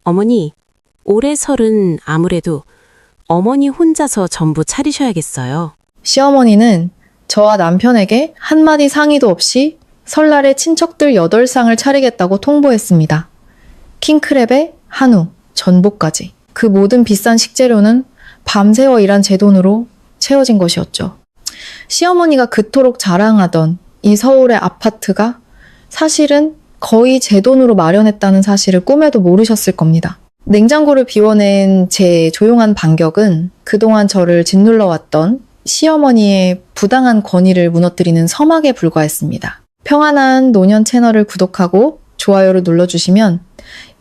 어머니, 올해 설은 아무래도 어머니 혼자서 전부 차리셔야겠어요. 시어머니는 저와 남편에게 한마디 상의도 없이 설날에 친척들 8상을 차리겠다고 통보했습니다. 킹크랩에 한우, 전복까지. 그 모든 비싼 식재료는 밤새워 일한 제 돈으로 채워진 것이었죠. 시어머니가 그토록 자랑하던 이 서울의 아파트가 사실은 거의 제 돈으로 마련했다는 사실을 꿈에도 모르셨을 겁니다. 냉장고를 비워낸 제 조용한 반격은 그동안 저를 짓눌러왔던 시어머니의 부당한 권위를 무너뜨리는 서막에 불과했습니다. 평안한 노년 채널을 구독하고 좋아요를 눌러주시면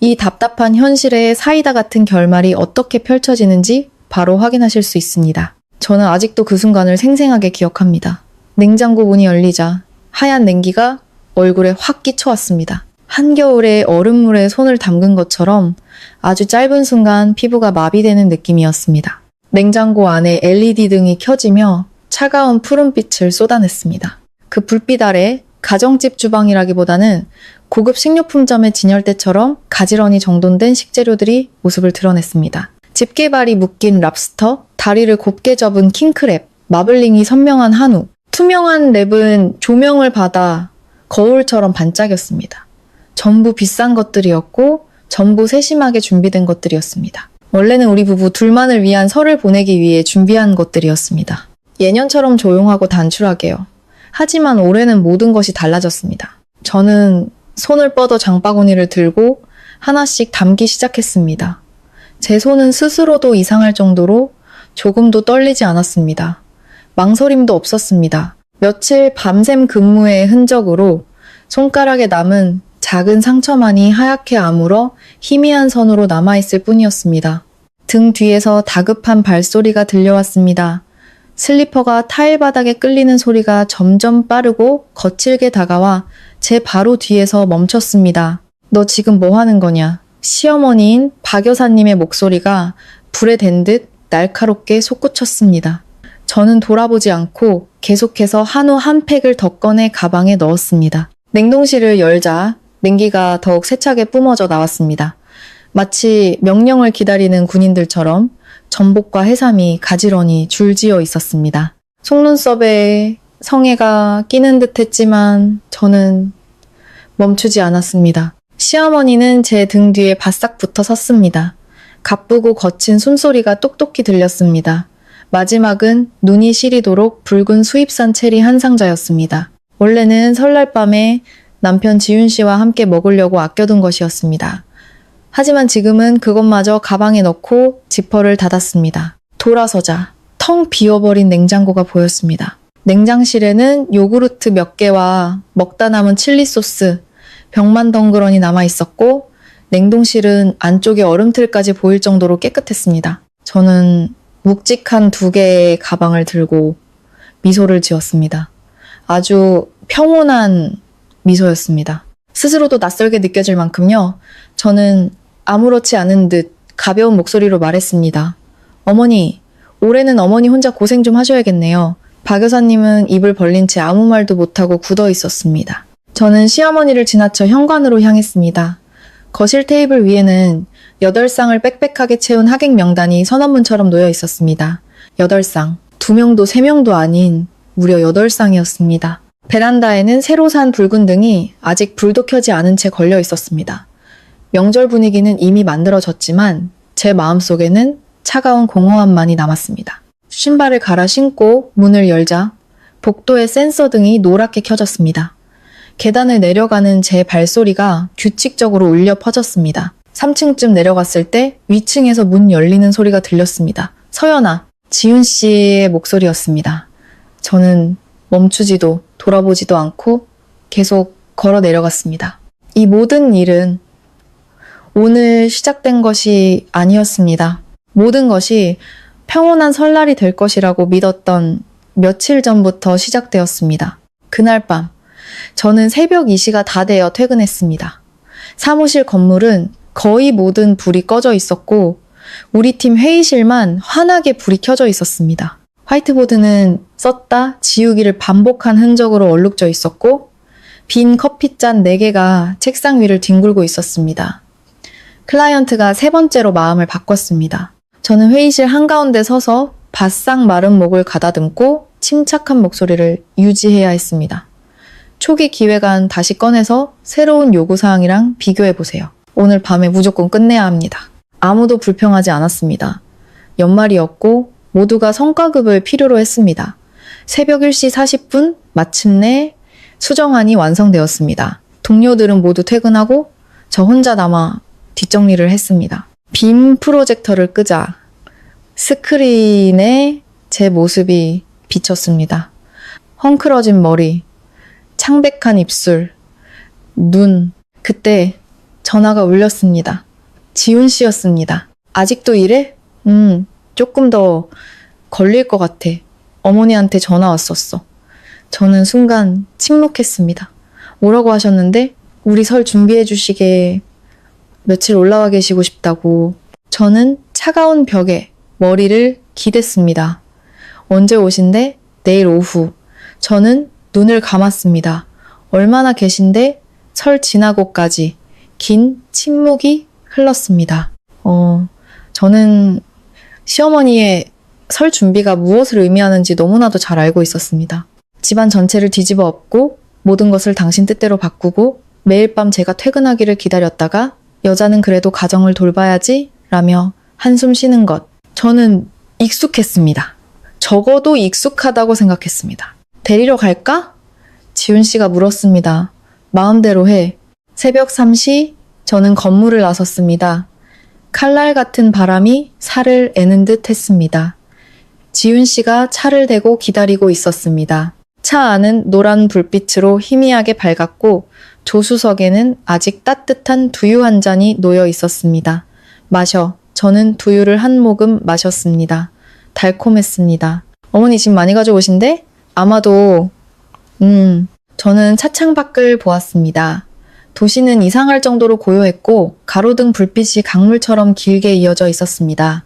이 답답한 현실의 사이다 같은 결말이 어떻게 펼쳐지는지 바로 확인하실 수 있습니다. 저는 아직도 그 순간을 생생하게 기억합니다. 냉장고 문이 열리자 하얀 냉기가 얼굴에 확 끼쳐왔습니다. 한겨울에 얼음물에 손을 담근 것처럼 아주 짧은 순간 피부가 마비되는 느낌이었습니다. 냉장고 안에 LED 등이 켜지며 차가운 푸른빛을 쏟아냈습니다. 그 불빛 아래 가정집 주방이라기보다는 고급 식료품점의 진열대처럼 가지런히 정돈된 식재료들이 모습을 드러냈습니다. 집게발이 묶인 랍스터, 다리를 곱게 접은 킹크랩, 마블링이 선명한 한우, 투명한 랩은 조명을 받아 거울처럼 반짝였습니다. 전부 비싼 것들이었고 전부 세심하게 준비된 것들이었습니다. 원래는 우리 부부 둘만을 위한 설을 보내기 위해 준비한 것들이었습니다. 예년처럼 조용하고 단출하게요. 하지만 올해는 모든 것이 달라졌습니다. 저는 손을 뻗어 장바구니를 들고 하나씩 담기 시작했습니다. 제 손은 스스로도 이상할 정도로 조금도 떨리지 않았습니다. 망설임도 없었습니다. 며칠 밤샘 근무의 흔적으로 손가락에 남은 작은 상처만이 하얗게 아물어 희미한 선으로 남아있을 뿐이었습니다. 등 뒤에서 다급한 발소리가 들려왔습니다. 슬리퍼가 타일 바닥에 끌리는 소리가 점점 빠르고 거칠게 다가와 제 바로 뒤에서 멈췄습니다. 너 지금 뭐 하는 거냐? 시어머니인 박 여사님의 목소리가 불에 댄 듯 날카롭게 솟구쳤습니다. 저는 돌아보지 않고 계속해서 한우 한 팩을 더 꺼내 가방에 넣었습니다. 냉동실을 열자 냉기가 더욱 세차게 뿜어져 나왔습니다. 마치 명령을 기다리는 군인들처럼 전복과 해삼이 가지런히 줄지어 있었습니다. 속눈썹에 성에가 끼는 듯 했지만 저는 멈추지 않았습니다. 시어머니는 제 등 뒤에 바싹 붙어 섰습니다. 가쁘고 거친 숨소리가 똑똑히 들렸습니다. 마지막은 눈이 시리도록 붉은 수입산 체리 한 상자였습니다. 원래는 설날 밤에 남편 지윤 씨와 함께 먹으려고 아껴둔 것이었습니다. 하지만 지금은 그것마저 가방에 넣고 지퍼를 닫았습니다. 돌아서자 텅 비어버린 냉장고가 보였습니다. 냉장실에는 요구르트 몇 개와 먹다 남은 칠리 소스, 병만 덩그러니 남아있었고 냉동실은 안쪽에 얼음틀까지 보일 정도로 깨끗했습니다. 저는 묵직한 2개의 가방을 들고 미소를 지었습니다. 아주 평온한 미소였습니다. 스스로도 낯설게 느껴질 만큼요. 저는 아무렇지 않은 듯 가벼운 목소리로 말했습니다. 어머니, 올해는 어머니 혼자 고생 좀 하셔야겠네요. 박 여사님은 입을 벌린 채 아무 말도 못하고 굳어 있었습니다. 저는 시어머니를 지나쳐 현관으로 향했습니다. 거실 테이블 위에는 8쌍을 빽빽하게 채운 하객 명단이 선언문처럼 놓여 있었습니다. 8쌍, 2명도 3명도 아닌 무려 8쌍이었습니다. 베란다에는 새로 산 붉은 등이 아직 불도 켜지 않은 채 걸려 있었습니다. 명절 분위기는 이미 만들어졌지만 제 마음속에는 차가운 공허함만이 남았습니다. 신발을 갈아 신고 문을 열자 복도의 센서 등이 노랗게 켜졌습니다. 계단을 내려가는 제 발소리가 규칙적으로 울려 퍼졌습니다. 3층쯤 내려갔을 때 위층에서 문 열리는 소리가 들렸습니다. 서연아, 지윤 씨의 목소리였습니다. 저는 멈추지도 돌아보지도 않고 계속 걸어 내려갔습니다. 이 모든 일은 오늘 시작된 것이 아니었습니다. 모든 것이 평온한 설날이 될 것이라고 믿었던 며칠 전부터 시작되었습니다. 그날 밤, 저는 새벽 2시가 다 되어 퇴근했습니다. 사무실 건물은 거의 모든 불이 꺼져 있었고 우리 팀 회의실만 환하게 불이 켜져 있었습니다. 화이트보드는 썼다 지우기를 반복한 흔적으로 얼룩져 있었고 빈 커피잔 4개가 책상 위를 뒹굴고 있었습니다. 클라이언트가 세 번째로 마음을 바꿨습니다. 저는 회의실 한가운데 서서 바싹 마른 목을 가다듬고 침착한 목소리를 유지해야 했습니다. 초기 기획안 다시 꺼내서 새로운 요구사항이랑 비교해보세요. 오늘 밤에 무조건 끝내야 합니다. 아무도 불평하지 않았습니다. 연말이었고 모두가 성과급을 필요로 했습니다. 새벽 1시 40분 마침내 수정안이 완성되었습니다. 동료들은 모두 퇴근하고 저 혼자 남아 뒷정리를 했습니다. 빔 프로젝터를 끄자 스크린에 제 모습이 비쳤습니다. 헝클어진 머리, 창백한 입술, 눈. 그때 전화가 울렸습니다. 지훈 씨였습니다. 아직도 이래? 조금 더 걸릴 것 같아. 어머니한테 전화 왔었어. 저는 순간 침묵했습니다. 뭐라고 하셨는데? 우리 설 준비해 주시게 며칠 올라와 계시고 싶다고. 저는 차가운 벽에 머리를 기댔습니다. 언제 오신대? 내일 오후. 저는 눈을 감았습니다. 얼마나 계신데? 설 지나고까지 긴 침묵이 흘렀습니다. 저는 시어머니의 설 준비가 무엇을 의미하는지 너무나도 잘 알고 있었습니다. 집안 전체를 뒤집어 엎고 모든 것을 당신 뜻대로 바꾸고 매일 밤 제가 퇴근하기를 기다렸다가 여자는 그래도 가정을 돌봐야지 라며 한숨 쉬는 것. 저는 익숙했습니다. 적어도 익숙하다고 생각했습니다. 데리러 갈까? 지훈 씨가 물었습니다. 마음대로 해. 새벽 3시 저는 건물을 나섰습니다. 칼날 같은 바람이 살을 애는 듯 했습니다. 지훈 씨가 차를 대고 기다리고 있었습니다. 차 안은 노란 불빛으로 희미하게 밝았고 조수석에는 아직 따뜻한 두유 한 잔이 놓여 있었습니다. 마셔. 저는 두유를 한 모금 마셨습니다. 달콤했습니다. 어머니 집 많이 가져오신대? 아마도 저는 차창 밖을 보았습니다. 도시는 이상할 정도로 고요했고 가로등 불빛이 강물처럼 길게 이어져 있었습니다.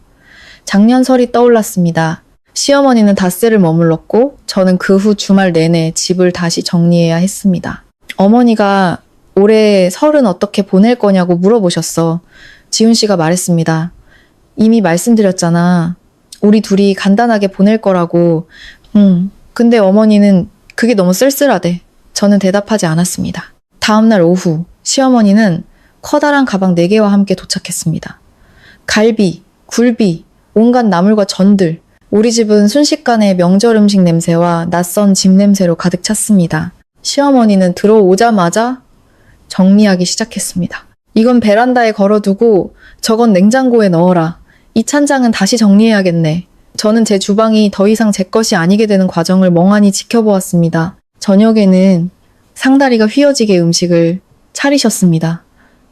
작년 설이 떠올랐습니다. 시어머니는 닷새를 머물렀고 저는 그 후 주말 내내 집을 다시 정리해야 했습니다. 어머니가 올해 설은 어떻게 보낼 거냐고 물어보셨어. 지훈 씨가 말했습니다. 이미 말씀드렸잖아. 우리 둘이 간단하게 보낼 거라고. 근데 어머니는 그게 너무 쓸쓸하대. 저는 대답하지 않았습니다. 다음날 오후 시어머니는 커다란 가방 4개와 함께 도착했습니다. 갈비, 굴비, 온갖 나물과 전들. 우리 집은 순식간에 명절 음식 냄새와 낯선 집 냄새로 가득 찼습니다. 시어머니는 들어오자마자 정리하기 시작했습니다. 이건 베란다에 걸어두고 저건 냉장고에 넣어라. 이 찬장은 다시 정리해야겠네. 저는 제 주방이 더 이상 제 것이 아니게 되는 과정을 멍하니 지켜보았습니다. 저녁에는 상다리가 휘어지게 음식을 차리셨습니다.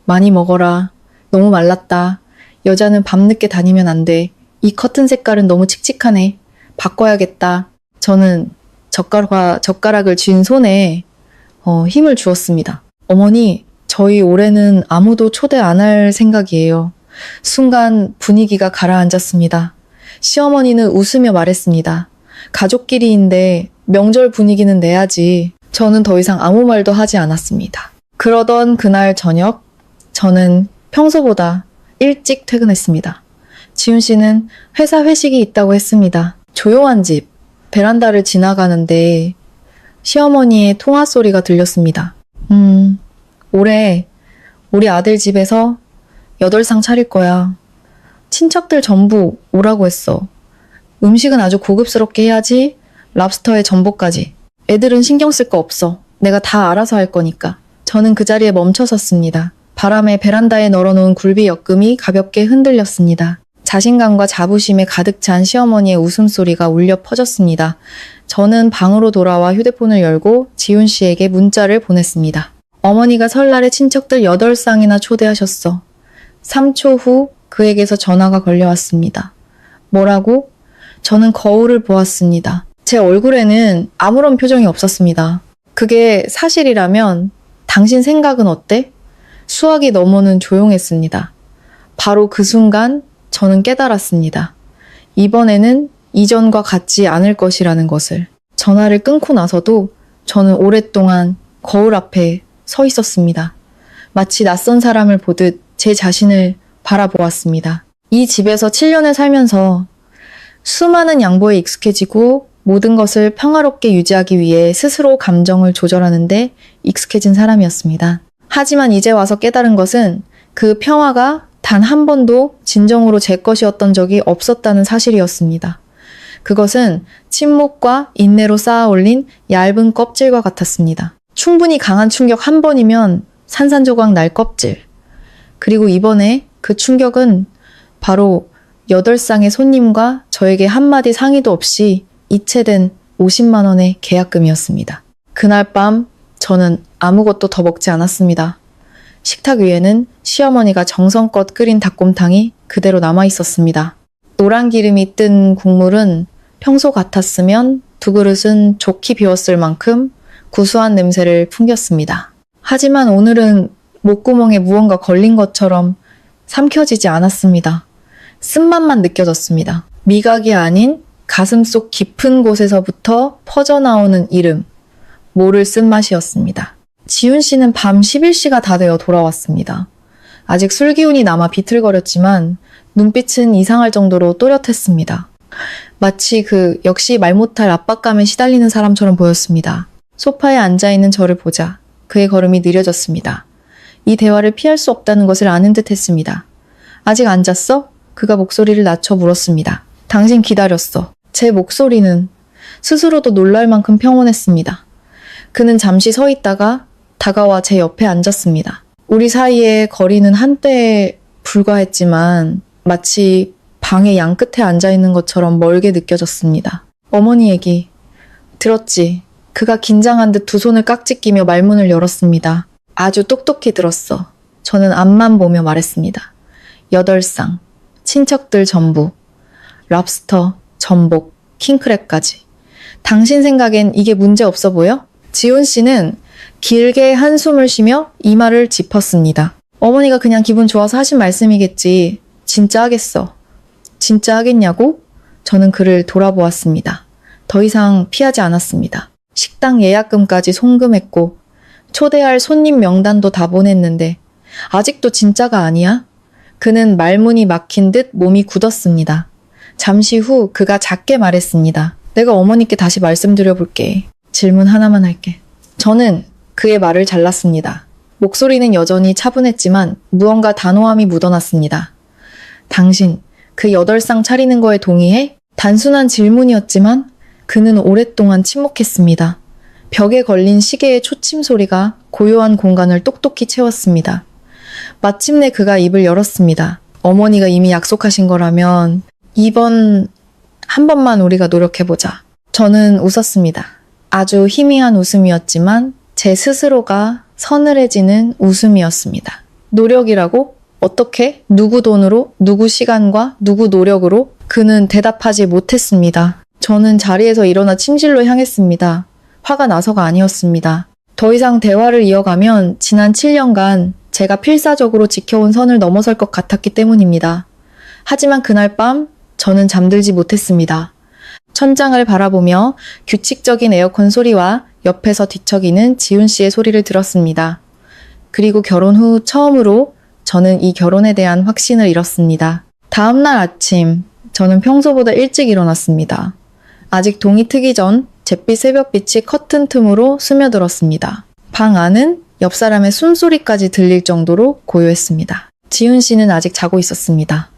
많이 먹어라. 너무 말랐다. 여자는 밤늦게 다니면 안 돼. 이 커튼 색깔은 너무 칙칙하네. 바꿔야겠다. 저는 젓가락을 쥔 손에 힘을 주었습니다. 어머니, 저희 올해는 아무도 초대 안 할 생각이에요. 순간 분위기가 가라앉았습니다. 시어머니는 웃으며 말했습니다. 가족끼리인데 명절 분위기는 내야지. 저는 더 이상 아무 말도 하지 않았습니다. 그러던 그날 저녁, 저는 평소보다 일찍 퇴근했습니다. 지훈 씨는 회사 회식이 있다고 했습니다. 조용한 집, 베란다를 지나가는데 시어머니의 통화 소리가 들렸습니다. 올해 우리 아들 집에서 8상 차릴 거야. 친척들 전부 오라고 했어. 음식은 아주 고급스럽게 해야지. 랍스터에 전복까지. 애들은 신경 쓸 거 없어. 내가 다 알아서 할 거니까. 저는 그 자리에 멈춰 섰습니다. 바람에 베란다에 널어놓은 굴비 엮음이 가볍게 흔들렸습니다. 자신감과 자부심에 가득 찬 시어머니의 웃음소리가 울려 퍼졌습니다. 저는 방으로 돌아와 휴대폰을 열고 지훈 씨에게 문자를 보냈습니다. 어머니가 설날에 친척들 8쌍이나 초대하셨어. 3초 후 그에게서 전화가 걸려왔습니다. 뭐라고? 저는 거울을 보았습니다. 제 얼굴에는 아무런 표정이 없었습니다. 그게 사실이라면 당신 생각은 어때? 수화기 너머는 조용했습니다. 바로 그 순간 저는 깨달았습니다. 이번에는 이전과 같지 않을 것이라는 것을. 전화를 끊고 나서도 저는 오랫동안 거울 앞에 서 있었습니다. 마치 낯선 사람을 보듯 제 자신을 바라보았습니다. 이 집에서 7년을 살면서 수많은 양보에 익숙해지고 모든 것을 평화롭게 유지하기 위해 스스로 감정을 조절하는데 익숙해진 사람이었습니다. 하지만 이제 와서 깨달은 것은 그 평화가 단 한 번도 진정으로 제 것이었던 적이 없었다는 사실이었습니다. 그것은 침묵과 인내로 쌓아 올린 얇은 껍질과 같았습니다. 충분히 강한 충격 한 번이면 산산조각 날 껍질. 그리고 이번에 그 충격은 바로 8쌍의 손님과 저에게 한마디 상의도 없이 이체된 50만 원의 계약금이었습니다. 그날 밤 저는 아무것도 더 먹지 않았습니다. 식탁 위에는 시어머니가 정성껏 끓인 닭곰탕이 그대로 남아 있었습니다. 노란 기름이 뜬 국물은 평소 같았으면 두 그릇은 좋게 비웠을 만큼 구수한 냄새를 풍겼습니다. 하지만 오늘은 목구멍에 무언가 걸린 것처럼 삼켜지지 않았습니다. 쓴맛만 느껴졌습니다. 미각이 아닌 가슴속 깊은 곳에서부터 퍼져나오는 이름, 모를 쓴맛이었습니다. 지훈 씨는 밤 11시가 다 되어 돌아왔습니다. 아직 술기운이 남아 비틀거렸지만 눈빛은 이상할 정도로 또렷했습니다. 마치 역시 말 못할 압박감에 시달리는 사람처럼 보였습니다. 소파에 앉아있는 저를 보자 그의 걸음이 느려졌습니다. 이 대화를 피할 수 없다는 것을 아는 듯 했습니다. 아직 안 잤어? 그가 목소리를 낮춰 물었습니다. 당신 기다렸어. 제 목소리는 스스로도 놀랄 만큼 평온했습니다. 그는 잠시 서 있다가 다가와 제 옆에 앉았습니다. 우리 사이의 거리는 한때에 불과했지만 마치 방의 양끝에 앉아있는 것처럼 멀게 느껴졌습니다. 어머니 얘기 들었지? 그가 긴장한 듯 두 손을 깍지 끼며 말문을 열었습니다. 아주 똑똑히 들었어. 저는 앞만 보며 말했습니다. 8쌍, 친척들 전부, 랍스터, 전복, 킹크랩까지. 당신 생각엔 이게 문제 없어 보여? 지훈 씨는 길게 한숨을 쉬며 이마를 짚었습니다. 어머니가 그냥 기분 좋아서 하신 말씀이겠지. 진짜 하겠어. 진짜 하겠냐고? 저는 그를 돌아보았습니다. 더 이상 피하지 않았습니다. 식당 예약금까지 송금했고 초대할 손님 명단도 다 보냈는데 아직도 진짜가 아니야? 그는 말문이 막힌 듯 몸이 굳었습니다. 잠시 후 그가 작게 말했습니다. 내가 어머니께 다시 말씀드려볼게. 질문 하나만 할게. 저는 그의 말을 잘랐습니다. 목소리는 여전히 차분했지만 무언가 단호함이 묻어났습니다. 당신, 그 8쌍 차리는 거에 동의해? 단순한 질문이었지만 그는 오랫동안 침묵했습니다. 벽에 걸린 시계의 초침 소리가 고요한 공간을 똑똑히 채웠습니다. 마침내 그가 입을 열었습니다. 어머니가 이미 약속하신 거라면 이번 한 번만 우리가 노력해보자. 저는 웃었습니다. 아주 희미한 웃음이었지만 제 스스로가 서늘해지는 웃음이었습니다. 노력이라고? 어떻게? 누구 돈으로? 누구 시간과 누구 노력으로? 그는 대답하지 못했습니다. 저는 자리에서 일어나 침실로 향했습니다. 화가 나서가 아니었습니다. 더 이상 대화를 이어가면 지난 7년간 제가 필사적으로 지켜온 선을 넘어설 것 같았기 때문입니다. 하지만 그날 밤 저는 잠들지 못했습니다. 천장을 바라보며 규칙적인 에어컨 소리와 옆에서 뒤척이는 지훈 씨의 소리를 들었습니다. 그리고 결혼 후 처음으로 저는 이 결혼에 대한 확신을 잃었습니다. 다음 날 아침, 저는 평소보다 일찍 일어났습니다. 아직 동이 트기 전 잿빛 새벽빛이 커튼 틈으로 스며들었습니다. 방 안은 옆 사람의 숨소리까지 들릴 정도로 고요했습니다. 지훈 씨는 아직 자고 있었습니다.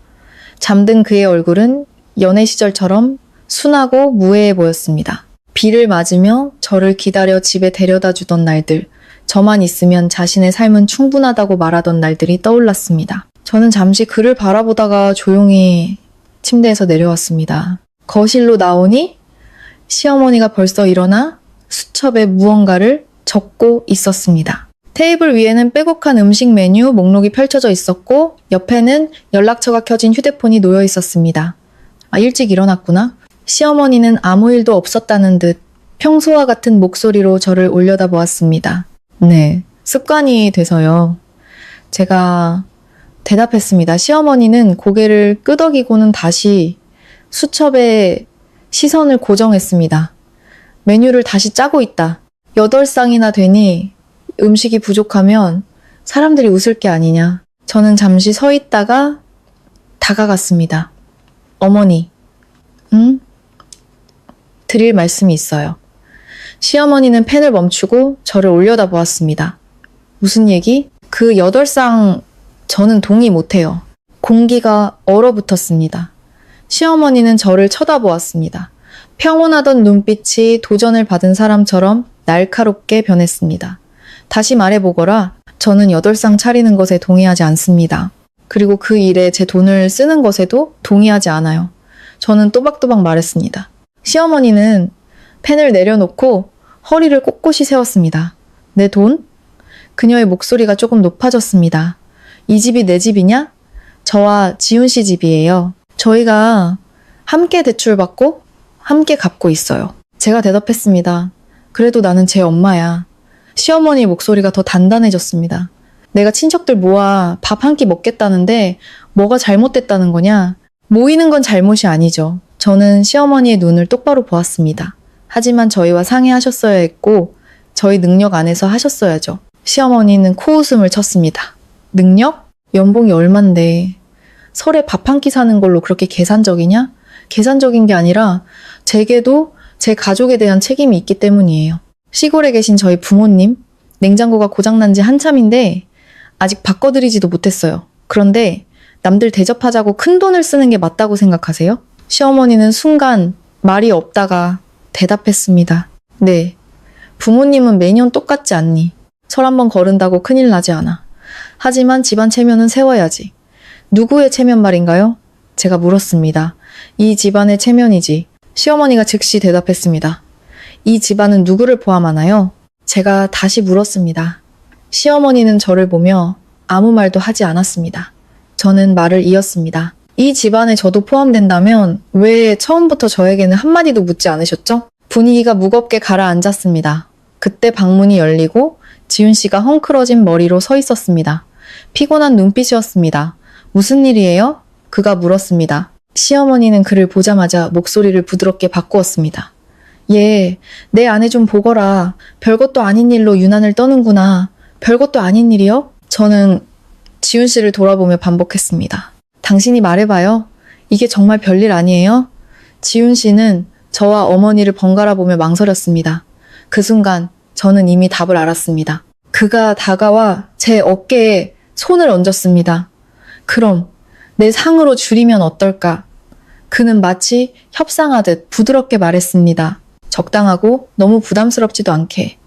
잠든 그의 얼굴은 연애 시절처럼 순하고 무해해 보였습니다. 비를 맞으며 저를 기다려 집에 데려다 주던 날들, 저만 있으면 자신의 삶은 충분하다고 말하던 날들이 떠올랐습니다. 저는 잠시 그를 바라보다가 조용히 침대에서 내려왔습니다. 거실로 나오니 시어머니가 벌써 일어나 수첩에 무언가를 적고 있었습니다. 테이블 위에는 빼곡한 음식 메뉴 목록이 펼쳐져 있었고 옆에는 연락처가 켜진 휴대폰이 놓여 있었습니다. 일찍 일어났구나. 시어머니는 아무 일도 없었다는 듯 평소와 같은 목소리로 저를 올려다보았습니다. 네, 습관이 돼서요. 제가 대답했습니다. 시어머니는 고개를 끄덕이고는 다시 수첩에 시선을 고정했습니다. 메뉴를 다시 짜고 있다. 8쌍이나 되니 음식이 부족하면 사람들이 웃을 게 아니냐. 저는 잠시 서 있다가 다가갔습니다. 어머니, 응? 드릴 말씀이 있어요. 시어머니는 펜을 멈추고 저를 올려다보았습니다. 무슨 얘기? 그 8쌍 저는 동의 못해요. 공기가 얼어붙었습니다. 시어머니는 저를 쳐다보았습니다. 평온하던 눈빛이 도전을 받은 사람처럼 날카롭게 변했습니다. 다시 말해보거라. 저는 8쌍 차리는 것에 동의하지 않습니다. 그리고 그 일에 제 돈을 쓰는 것에도 동의하지 않아요. 저는 또박또박 말했습니다. 시어머니는 펜을 내려놓고 허리를 꼿꼿이 세웠습니다. 내 돈? 그녀의 목소리가 조금 높아졌습니다. 이 집이 내 집이냐? 저와 지훈 씨 집이에요. 저희가 함께 대출받고 함께 갚고 있어요. 제가 대답했습니다. 그래도 나는 제 엄마야. 시어머니의 목소리가 더 단단해졌습니다. 내가 친척들 모아 밥 한 끼 먹겠다는데 뭐가 잘못됐다는 거냐? 모이는 건 잘못이 아니죠. 저는 시어머니의 눈을 똑바로 보았습니다. 하지만 저희와 상의하셨어야 했고 저희 능력 안에서 하셨어야죠. 시어머니는 코웃음을 쳤습니다. 능력? 연봉이 얼만데 설에 밥 한 끼 사는 걸로 그렇게 계산적이냐? 계산적인 게 아니라 제게도 제 가족에 대한 책임이 있기 때문이에요. 시골에 계신 저희 부모님, 냉장고가 고장난 지 한참인데 아직 바꿔드리지도 못했어요. 그런데 남들 대접하자고 큰 돈을 쓰는 게 맞다고 생각하세요? 시어머니는 순간 말이 없다가 대답했습니다. 네, 부모님은 매년 똑같지 않니? 설 한번 거른다고 큰일 나지 않아. 하지만 집안 체면은 세워야지. 누구의 체면 말인가요? 제가 물었습니다. 이 집안의 체면이지. 시어머니가 즉시 대답했습니다. 이 집안은 누구를 포함하나요? 제가 다시 물었습니다. 시어머니는 저를 보며 아무 말도 하지 않았습니다. 저는 말을 이었습니다. 이 집안에 저도 포함된다면 왜 처음부터 저에게는 한마디도 묻지 않으셨죠? 분위기가 무겁게 가라앉았습니다. 그때 방문이 열리고 지훈 씨가 헝클어진 머리로 서 있었습니다. 피곤한 눈빛이었습니다. 무슨 일이에요? 그가 물었습니다. 시어머니는 그를 보자마자 목소리를 부드럽게 바꾸었습니다. 예, 내 아내 좀 보거라. 별것도 아닌 일로 유난을 떠는구나. 별것도 아닌 일이요? 저는 지훈 씨를 돌아보며 반복했습니다. 당신이 말해봐요. 이게 정말 별일 아니에요? 지훈 씨는 저와 어머니를 번갈아 보며 망설였습니다. 그 순간 저는 이미 답을 알았습니다. 그가 다가와 제 어깨에 손을 얹었습니다. 그럼 내 상으로 줄이면 어떨까? 그는 마치 협상하듯 부드럽게 말했습니다. 적당하고 너무 부담스럽지도 않게.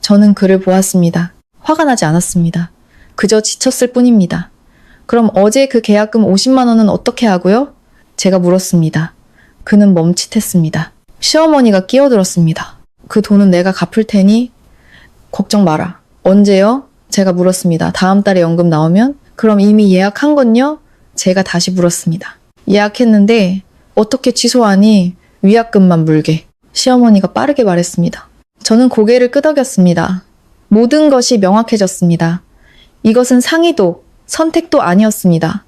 저는 그를 보았습니다. 화가 나지 않았습니다. 그저 지쳤을 뿐입니다. 그럼 어제 그 계약금 50만 원은 어떻게 하고요? 제가 물었습니다. 그는 멈칫했습니다. 시어머니가 끼어들었습니다. 그 돈은 내가 갚을 테니 걱정 마라. 언제요? 제가 물었습니다. 다음 달에 연금 나오면? 그럼 이미 예약한 건요? 제가 다시 물었습니다. 예약했는데 어떻게 취소하니? 위약금만 물게. 시어머니가 빠르게 말했습니다. 저는 고개를 끄덕였습니다. 모든 것이 명확해졌습니다. 이것은 상의도 선택도 아니었습니다.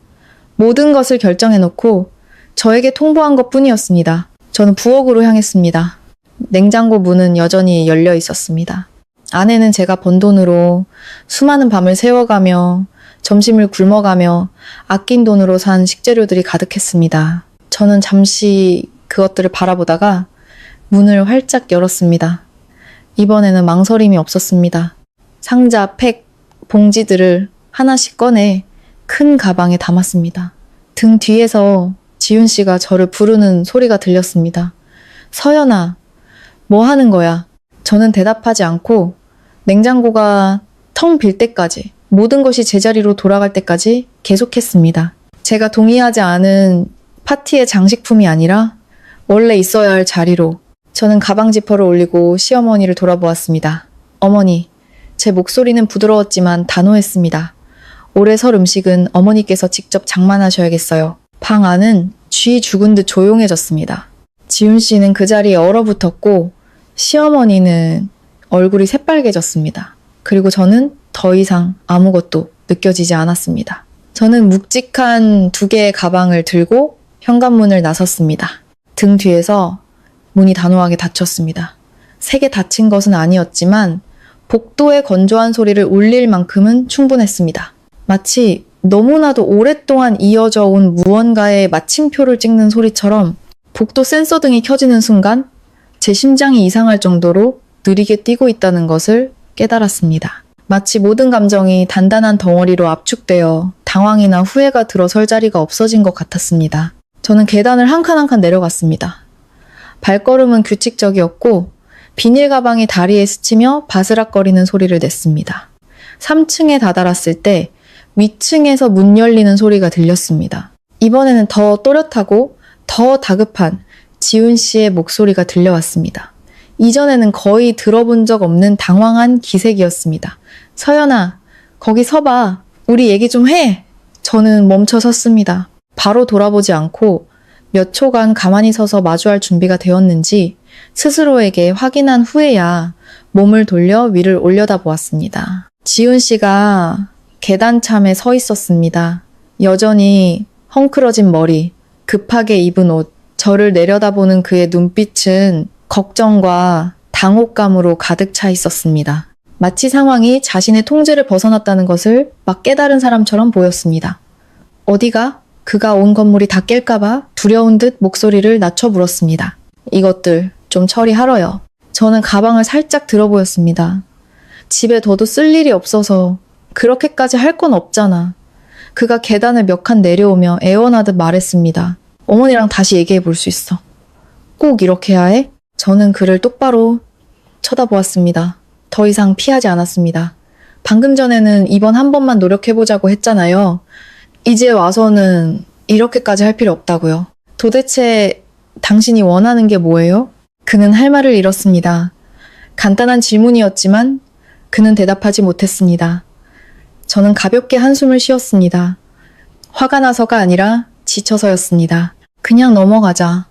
모든 것을 결정해놓고 저에게 통보한 것뿐이었습니다. 저는 부엌으로 향했습니다. 냉장고 문은 여전히 열려 있었습니다. 아내는 제가 번 돈으로 수많은 밤을 새워가며 점심을 굶어가며 아낀 돈으로 산 식재료들이 가득했습니다. 저는 잠시 그것들을 바라보다가 문을 활짝 열었습니다. 이번에는 망설임이 없었습니다. 상자, 팩, 봉지들을 하나씩 꺼내 큰 가방에 담았습니다. 등 뒤에서 지훈 씨가 저를 부르는 소리가 들렸습니다. 서연아, 뭐 하는 거야? 저는 대답하지 않고 냉장고가 텅 빌 때까지, 모든 것이 제자리로 돌아갈 때까지 계속했습니다. 제가 동의하지 않은 파티의 장식품이 아니라 원래 있어야 할 자리로. 저는 가방 지퍼를 올리고 시어머니를 돌아보았습니다. 어머니, 제 목소리는 부드러웠지만 단호했습니다. 올해 설 음식은 어머니께서 직접 장만하셔야겠어요. 방 안은 쥐 죽은 듯 조용해졌습니다. 지훈 씨는 그 자리에 얼어붙었고 시어머니는 얼굴이 새빨개졌습니다. 그리고 저는 더 이상 아무것도 느껴지지 않았습니다. 저는 묵직한 2개의 가방을 들고 현관문을 나섰습니다. 등 뒤에서 문이 단호하게 닫혔습니다. 세게 닫힌 것은 아니었지만 복도의 건조한 소리를 울릴 만큼은 충분했습니다. 마치 너무나도 오랫동안 이어져 온 무언가의 마침표를 찍는 소리처럼 복도 센서 등이 켜지는 순간 제 심장이 이상할 정도로 느리게 뛰고 있다는 것을 깨달았습니다. 마치 모든 감정이 단단한 덩어리로 압축되어 당황이나 후회가 들어설 자리가 없어진 것 같았습니다. 저는 계단을 한 칸 한 칸 내려갔습니다. 발걸음은 규칙적이었고 비닐 가방이 다리에 스치며 바스락거리는 소리를 냈습니다. 3층에 다다랐을 때 위층에서 문 열리는 소리가 들렸습니다. 이번에는 더 또렷하고 더 다급한 지훈 씨의 목소리가 들려왔습니다. 이전에는 거의 들어본 적 없는 당황한 기색이었습니다. 서연아, 거기 서봐. 우리 얘기 좀 해. 저는 멈춰 섰습니다. 바로 돌아보지 않고 몇 초간 가만히 서서 마주할 준비가 되었는지 스스로에게 확인한 후에야 몸을 돌려 위를 올려다보았습니다. 지훈 씨가 계단참에 서 있었습니다. 여전히 헝클어진 머리, 급하게 입은 옷, 저를 내려다보는 그의 눈빛은 걱정과 당혹감으로 가득 차 있었습니다. 마치 상황이 자신의 통제를 벗어났다는 것을 막 깨달은 사람처럼 보였습니다. 어디가? 그가 온 건물이 다 깰까봐 두려운 듯 목소리를 낮춰 물었습니다. 이것들 좀 처리하러요. 저는 가방을 살짝 들어 보였습니다. 집에 둬도 쓸 일이 없어서 그렇게까지 할 건 없잖아. 그가 계단을 몇 칸 내려오며 애원하듯 말했습니다. 어머니랑 다시 얘기해 볼 수 있어. 꼭 이렇게 해야 해? 저는 그를 똑바로 쳐다보았습니다. 더 이상 피하지 않았습니다. 방금 전에는 이번 한 번만 노력해보자고 했잖아요. 이제 와서는 이렇게까지 할 필요 없다고요. 도대체 당신이 원하는 게 뭐예요? 그는 할 말을 잃었습니다. 간단한 질문이었지만 그는 대답하지 못했습니다. 저는 가볍게 한숨을 쉬었습니다. 화가 나서가 아니라 지쳐서였습니다. 그냥 넘어가자.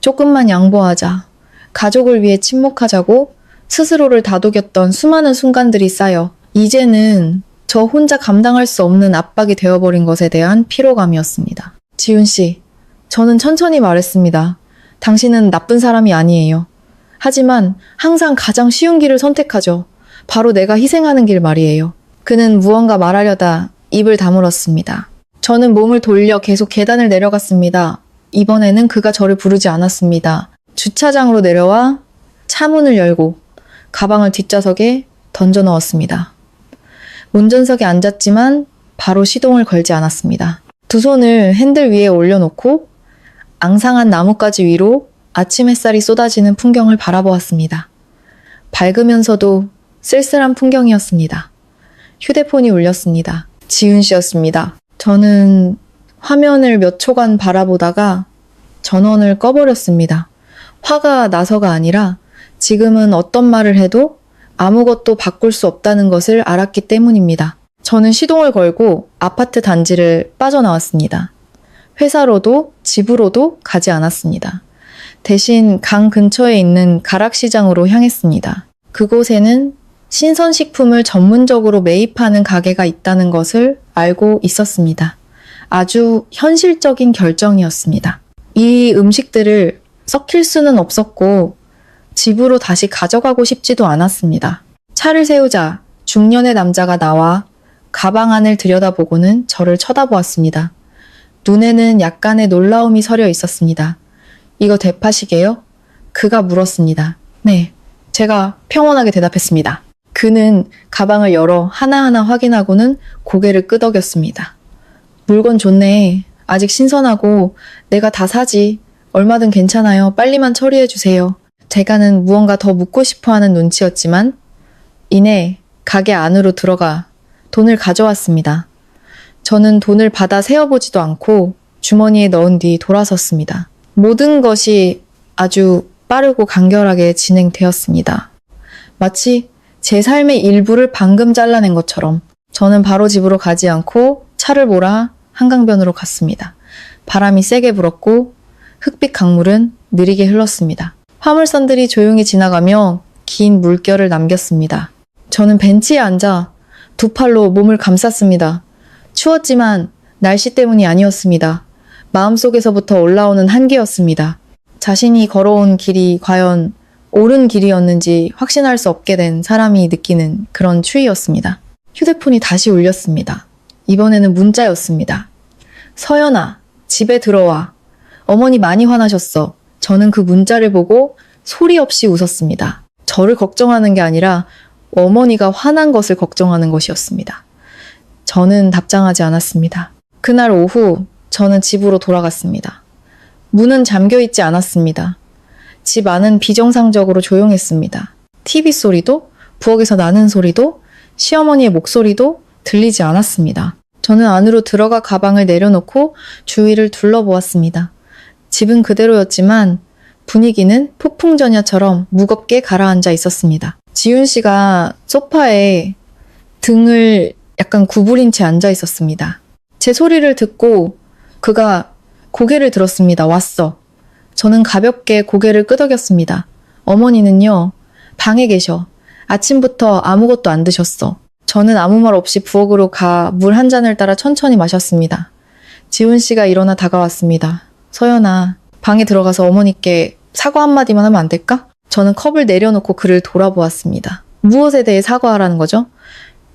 조금만 양보하자. 가족을 위해 침묵하자고 스스로를 다독였던 수많은 순간들이 쌓여 이제는 저 혼자 감당할 수 없는 압박이 되어버린 것에 대한 피로감이었습니다. 지훈 씨, 저는 천천히 말했습니다. 당신은 나쁜 사람이 아니에요. 하지만 항상 가장 쉬운 길을 선택하죠. 바로 내가 희생하는 길 말이에요. 그는 무언가 말하려다 입을 다물었습니다. 저는 몸을 돌려 계속 계단을 내려갔습니다. 이번에는 그가 저를 부르지 않았습니다. 주차장으로 내려와 차 문을 열고 가방을 뒷좌석에 던져 넣었습니다. 운전석에 앉았지만 바로 시동을 걸지 않았습니다. 두 손을 핸들 위에 올려놓고 앙상한 나뭇가지 위로 아침 햇살이 쏟아지는 풍경을 바라보았습니다. 밝으면서도 쓸쓸한 풍경이었습니다. 휴대폰이 울렸습니다. 지훈 씨였습니다. 저는 화면을 몇 초간 바라보다가 전원을 꺼버렸습니다. 화가 나서가 아니라 지금은 어떤 말을 해도 아무것도 바꿀 수 없다는 것을 알았기 때문입니다. 저는 시동을 걸고 아파트 단지를 빠져나왔습니다. 회사로도 집으로도 가지 않았습니다. 대신 강 근처에 있는 가락시장으로 향했습니다. 그곳에는 신선식품을 전문적으로 매입하는 가게가 있다는 것을 알고 있었습니다. 아주 현실적인 결정이었습니다. 이 음식들을 썩힐 수는 없었고 집으로 다시 가져가고 싶지도 않았습니다. 차를 세우자 중년의 남자가 나와 가방 안을 들여다보고는 저를 쳐다보았습니다. 눈에는 약간의 놀라움이 서려 있었습니다. 이거 되파시게요? 그가 물었습니다. 네, 제가 평온하게 대답했습니다. 그는 가방을 열어 하나하나 확인하고는 고개를 끄덕였습니다. 물건 좋네. 아직 신선하고 내가 다 사지. 얼마든 괜찮아요. 빨리만 처리해 주세요. 제가는 무언가 더 묻고 싶어하는 눈치였지만 이내 가게 안으로 들어가 돈을 가져왔습니다. 저는 돈을 받아 세어보지도 않고 주머니에 넣은 뒤 돌아섰습니다. 모든 것이 아주 빠르고 간결하게 진행되었습니다. 마치 제 삶의 일부를 방금 잘라낸 것처럼 저는 바로 집으로 가지 않고 차를 몰아 한강변으로 갔습니다. 바람이 세게 불었고 흑빛 강물은 느리게 흘렀습니다. 화물선들이 조용히 지나가며 긴 물결을 남겼습니다. 저는 벤치에 앉아 두 팔로 몸을 감쌌습니다. 추웠지만 날씨 때문이 아니었습니다. 마음속에서부터 올라오는 한계였습니다. 자신이 걸어온 길이 과연 옳은 길이었는지 확신할 수 없게 된 사람이 느끼는 그런 추위였습니다. 휴대폰이 다시 울렸습니다. 이번에는 문자였습니다. 서연아, 집에 들어와. 어머니 많이 화나셨어. 저는 그 문자를 보고 소리 없이 웃었습니다. 저를 걱정하는 게 아니라 어머니가 화난 것을 걱정하는 것이었습니다. 저는 답장하지 않았습니다. 그날 오후 저는 집으로 돌아갔습니다. 문은 잠겨 있지 않았습니다. 집 안은 비정상적으로 조용했습니다. TV 소리도, 부엌에서 나는 소리도, 시어머니의 목소리도 들리지 않았습니다. 저는 안으로 들어가 가방을 내려놓고 주위를 둘러보았습니다. 집은 그대로였지만 분위기는 폭풍전야처럼 무겁게 가라앉아 있었습니다. 지훈 씨가 소파에 등을 약간 구부린 채 앉아 있었습니다. 제 소리를 듣고 그가 고개를 들었습니다. 왔어. 저는 가볍게 고개를 끄덕였습니다. 어머니는요, 방에 계셔. 아침부터 아무것도 안 드셨어. 저는 아무 말 없이 부엌으로 가 물 한 잔을 따라 천천히 마셨습니다. 지훈 씨가 일어나 다가왔습니다. 서연아, 방에 들어가서 어머니께 사과 한마디만 하면 안 될까? 저는 컵을 내려놓고 그를 돌아보았습니다. 무엇에 대해 사과하라는 거죠?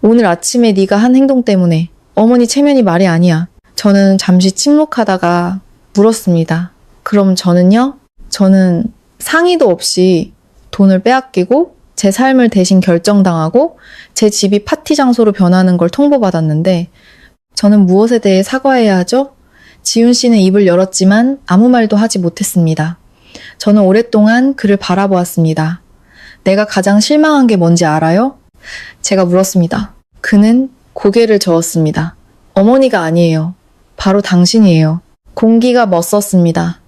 오늘 아침에 네가 한 행동 때문에 어머니 체면이 말이 아니야. 저는 잠시 침묵하다가 물었습니다. 그럼 저는요? 저는 상의도 없이 돈을 빼앗기고 제 삶을 대신 결정당하고 제 집이 파티 장소로 변하는 걸 통보받았는데 저는 무엇에 대해 사과해야 하죠? 지훈 씨는 입을 열었지만 아무 말도 하지 못했습니다. 저는 오랫동안 그를 바라보았습니다. 내가 가장 실망한 게 뭔지 알아요? 제가 물었습니다. 그는 고개를 저었습니다. 어머니가 아니에요. 바로 당신이에요. 공기가 멋섰습니다.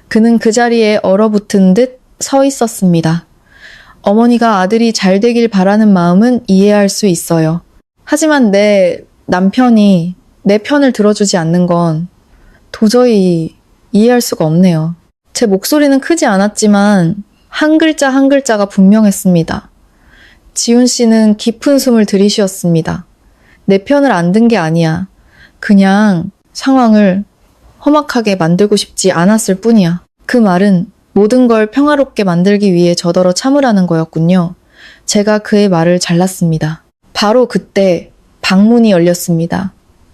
그는 그 자리에 얼어붙은 듯 서 있었습니다. 어머니가 아들이 잘 되길 바라는 마음은 이해할 수 있어요. 하지만 내 남편이 내 편을 들어주지 않는 건 도저히 이해할 수가 없네요. 제 목소리는 크지 않았지만 한 글자 한 글자가 분명했습니다. 지훈 씨는 깊은 숨을 들이쉬었습니다. 내 편을 안 든 게 아니야. 그냥 상황을 험악하게 만들고 싶지 않았을 뿐이야. 그 말은 모든 걸 평화롭게 만들기 위해 저더러 참으라는 거였군요. 제가 그의 말을 잘랐습니다. 바로 그때 방문이 열렸습니다.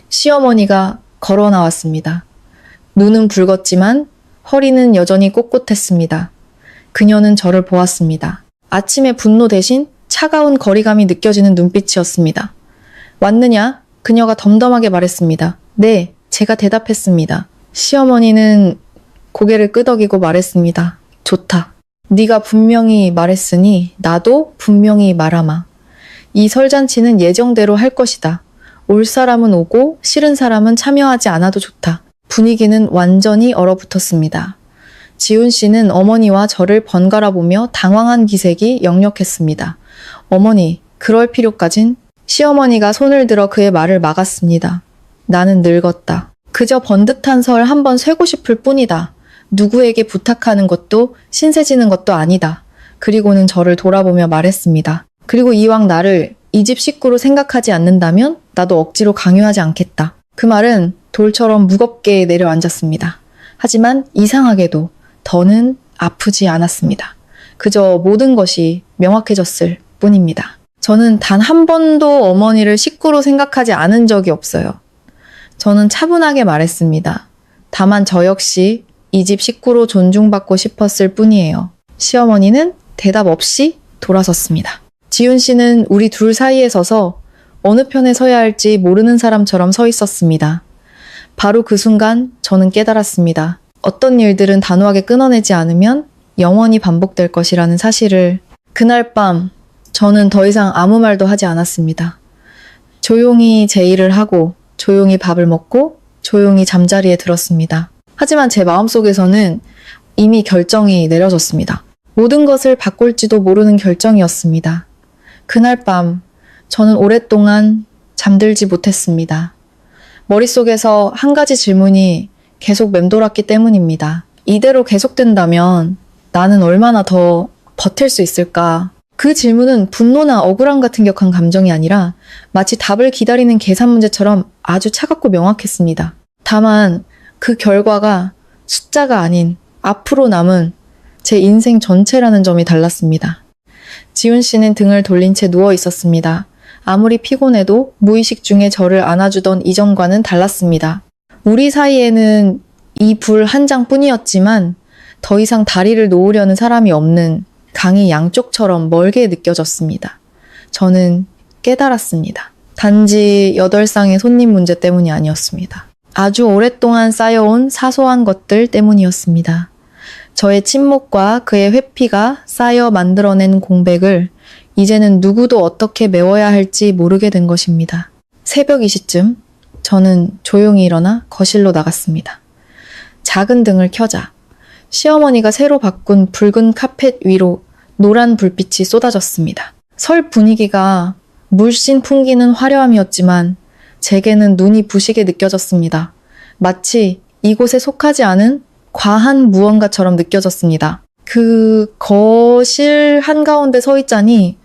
시어머니가 걸어 나왔습니다. 눈은 붉었지만 허리는 여전히 꼿꼿했습니다. 그녀는 저를 보았습니다. 아침의 분노 대신 차가운 거리감이 느껴지는 눈빛이었습니다. 왔느냐? 그녀가 덤덤하게 말했습니다. 네, 제가 대답했습니다. 시어머니는 고개를 끄덕이고 말했습니다. 좋다. 네가 분명히 말했으니 나도 분명히 말하마. 이 설잔치는 예정대로 할 것이다. 올 사람은 오고 싫은 사람은 참여하지 않아도 좋다. 분위기는 완전히 얼어붙었습니다. 지훈 씨는 어머니와 저를 번갈아 보며 당황한 기색이 역력했습니다. 어머니, 그럴 필요까진? 시어머니가 손을 들어 그의 말을 막았습니다. 나는 늙었다. 그저 번듯한 설 한번 쇠고 싶을 뿐이다. 누구에게 부탁하는 것도 신세지는 것도 아니다. 그리고는 저를 돌아보며 말했습니다. 그리고 이왕 나를 이 집 식구로 생각하지 않는다면 나도 억지로 강요하지 않겠다. 그 말은 돌처럼 무겁게 내려앉았습니다. 하지만 이상하게도 더는 아프지 않았습니다. 그저 모든 것이 명확해졌을 뿐입니다. 저는 단 한 번도 어머니를 식구로 생각하지 않은 적이 없어요. 저는 차분하게 말했습니다. 다만 저 역시 이 집 식구로 존중받고 싶었을 뿐이에요. 시어머니는 대답 없이 돌아섰습니다. 지훈 씨는 우리 둘 사이에 서서 어느 편에 서야 할지 모르는 사람처럼 서 있었습니다. 바로 그 순간 저는 깨달았습니다. 어떤 일들은 단호하게 끊어내지 않으면 영원히 반복될 것이라는 사실을. 그날 밤 저는 더 이상 아무 말도 하지 않았습니다. 조용히 제 일을 하고 조용히 밥을 먹고 조용히 잠자리에 들었습니다. 하지만 제 마음속에서는 이미 결정이 내려졌습니다. 모든 것을 바꿀지도 모르는 결정이었습니다. 그날 밤 저는 오랫동안 잠들지 못했습니다. 머릿속에서 한 가지 질문이 계속 맴돌았기 때문입니다. 이대로 계속된다면 나는 얼마나 더 버틸 수 있을까? 그 질문은 분노나 억울함 같은 격한 감정이 아니라 마치 답을 기다리는 계산 문제처럼 아주 차갑고 명확했습니다. 다만 그 결과가 숫자가 아닌 앞으로 남은 제 인생 전체라는 점이 달랐습니다. 지훈 씨는 등을 돌린 채 누워 있었습니다. 아무리 피곤해도 무의식 중에 저를 안아주던 이전과는 달랐습니다. 우리 사이에는 이 불 한 장뿐이었지만 더 이상 다리를 놓으려는 사람이 없는 강이 양쪽처럼 멀게 느껴졌습니다. 저는 깨달았습니다. 단지 8쌍의 손님 문제 때문이 아니었습니다. 아주 오랫동안 쌓여온 사소한 것들 때문이었습니다. 저의 침묵과 그의 회피가 쌓여 만들어낸 공백을 이제는 누구도 어떻게 메워야 할지 모르게 된 것입니다. 새벽 2시쯤 저는 조용히 일어나 거실로 나갔습니다. 작은 등을 켜자 시어머니가 새로 바꾼 붉은 카펫 위로 노란 불빛이 쏟아졌습니다. 설 분위기가 물씬 풍기는 화려함이었지만 제게는 눈이 부시게 느껴졌습니다. 마치 이곳에 속하지 않은 과한 무언가처럼 느껴졌습니다. 그 거실 한가운데 서 있자니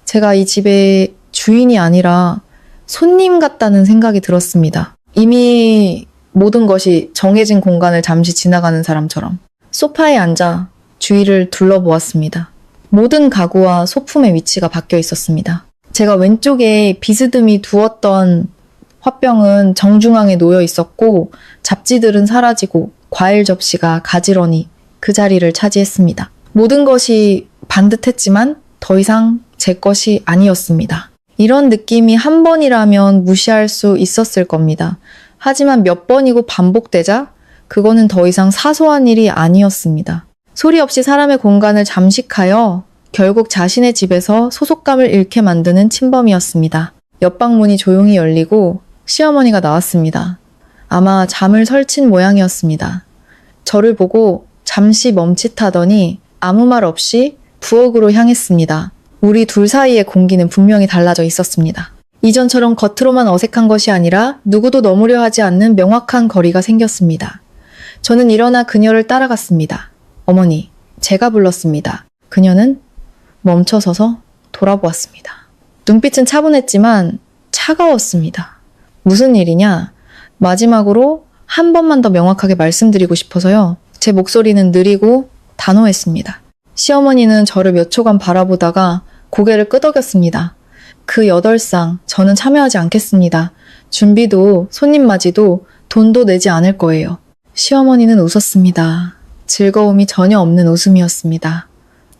제가 이 집의 주인이 아니라 손님 같다는 생각이 들었습니다. 이미 모든 것이 정해진 공간을 잠시 지나가는 사람처럼 소파에 앉아 주위를 둘러보았습니다. 모든 가구와 소품의 위치가 바뀌어 있었습니다. 제가 왼쪽에 비스듬히 두었던 화병은 정중앙에 놓여 있었고 잡지들은 사라지고 과일 접시가 가지런히 그 자리를 차지했습니다. 모든 것이 반듯했지만 더 이상 제 것이 아니었습니다. 이런 느낌이 한 번이라면 무시할 수 있었을 겁니다. 하지만 몇 번이고 반복되자 그거는 더 이상 사소한 일이 아니었습니다. 소리 없이 사람의 공간을 잠식하여 결국 자신의 집에서 소속감을 잃게 만드는 침범이었습니다. 옆방 문이 조용히 열리고 시어머니가 나왔습니다. 아마 잠을 설친 모양이었습니다. 저를 보고 잠시 멈칫하더니 아무 말 없이 부엌으로 향했습니다. 우리 둘 사이의 공기는 분명히 달라져 있었습니다. 이전처럼 겉으로만 어색한 것이 아니라 누구도 넘으려 하지 않는 명확한 거리가 생겼습니다. 저는 일어나 그녀를 따라갔습니다. 어머니, 제가 불렀습니다. 그녀는 멈춰서서 돌아보았습니다. 눈빛은 차분했지만 차가웠습니다. 무슨 일이냐? 마지막으로 한 번만 더 명확하게 말씀드리고 싶어서요. 제 목소리는 느리고 단호했습니다. 시어머니는 저를 몇 초간 바라보다가 고개를 끄덕였습니다. 그 8쌍 저는 참여하지 않겠습니다. 준비도 손님 맞이도 돈도 내지 않을 거예요. 시어머니는 웃었습니다. 즐거움이 전혀 없는 웃음이었습니다.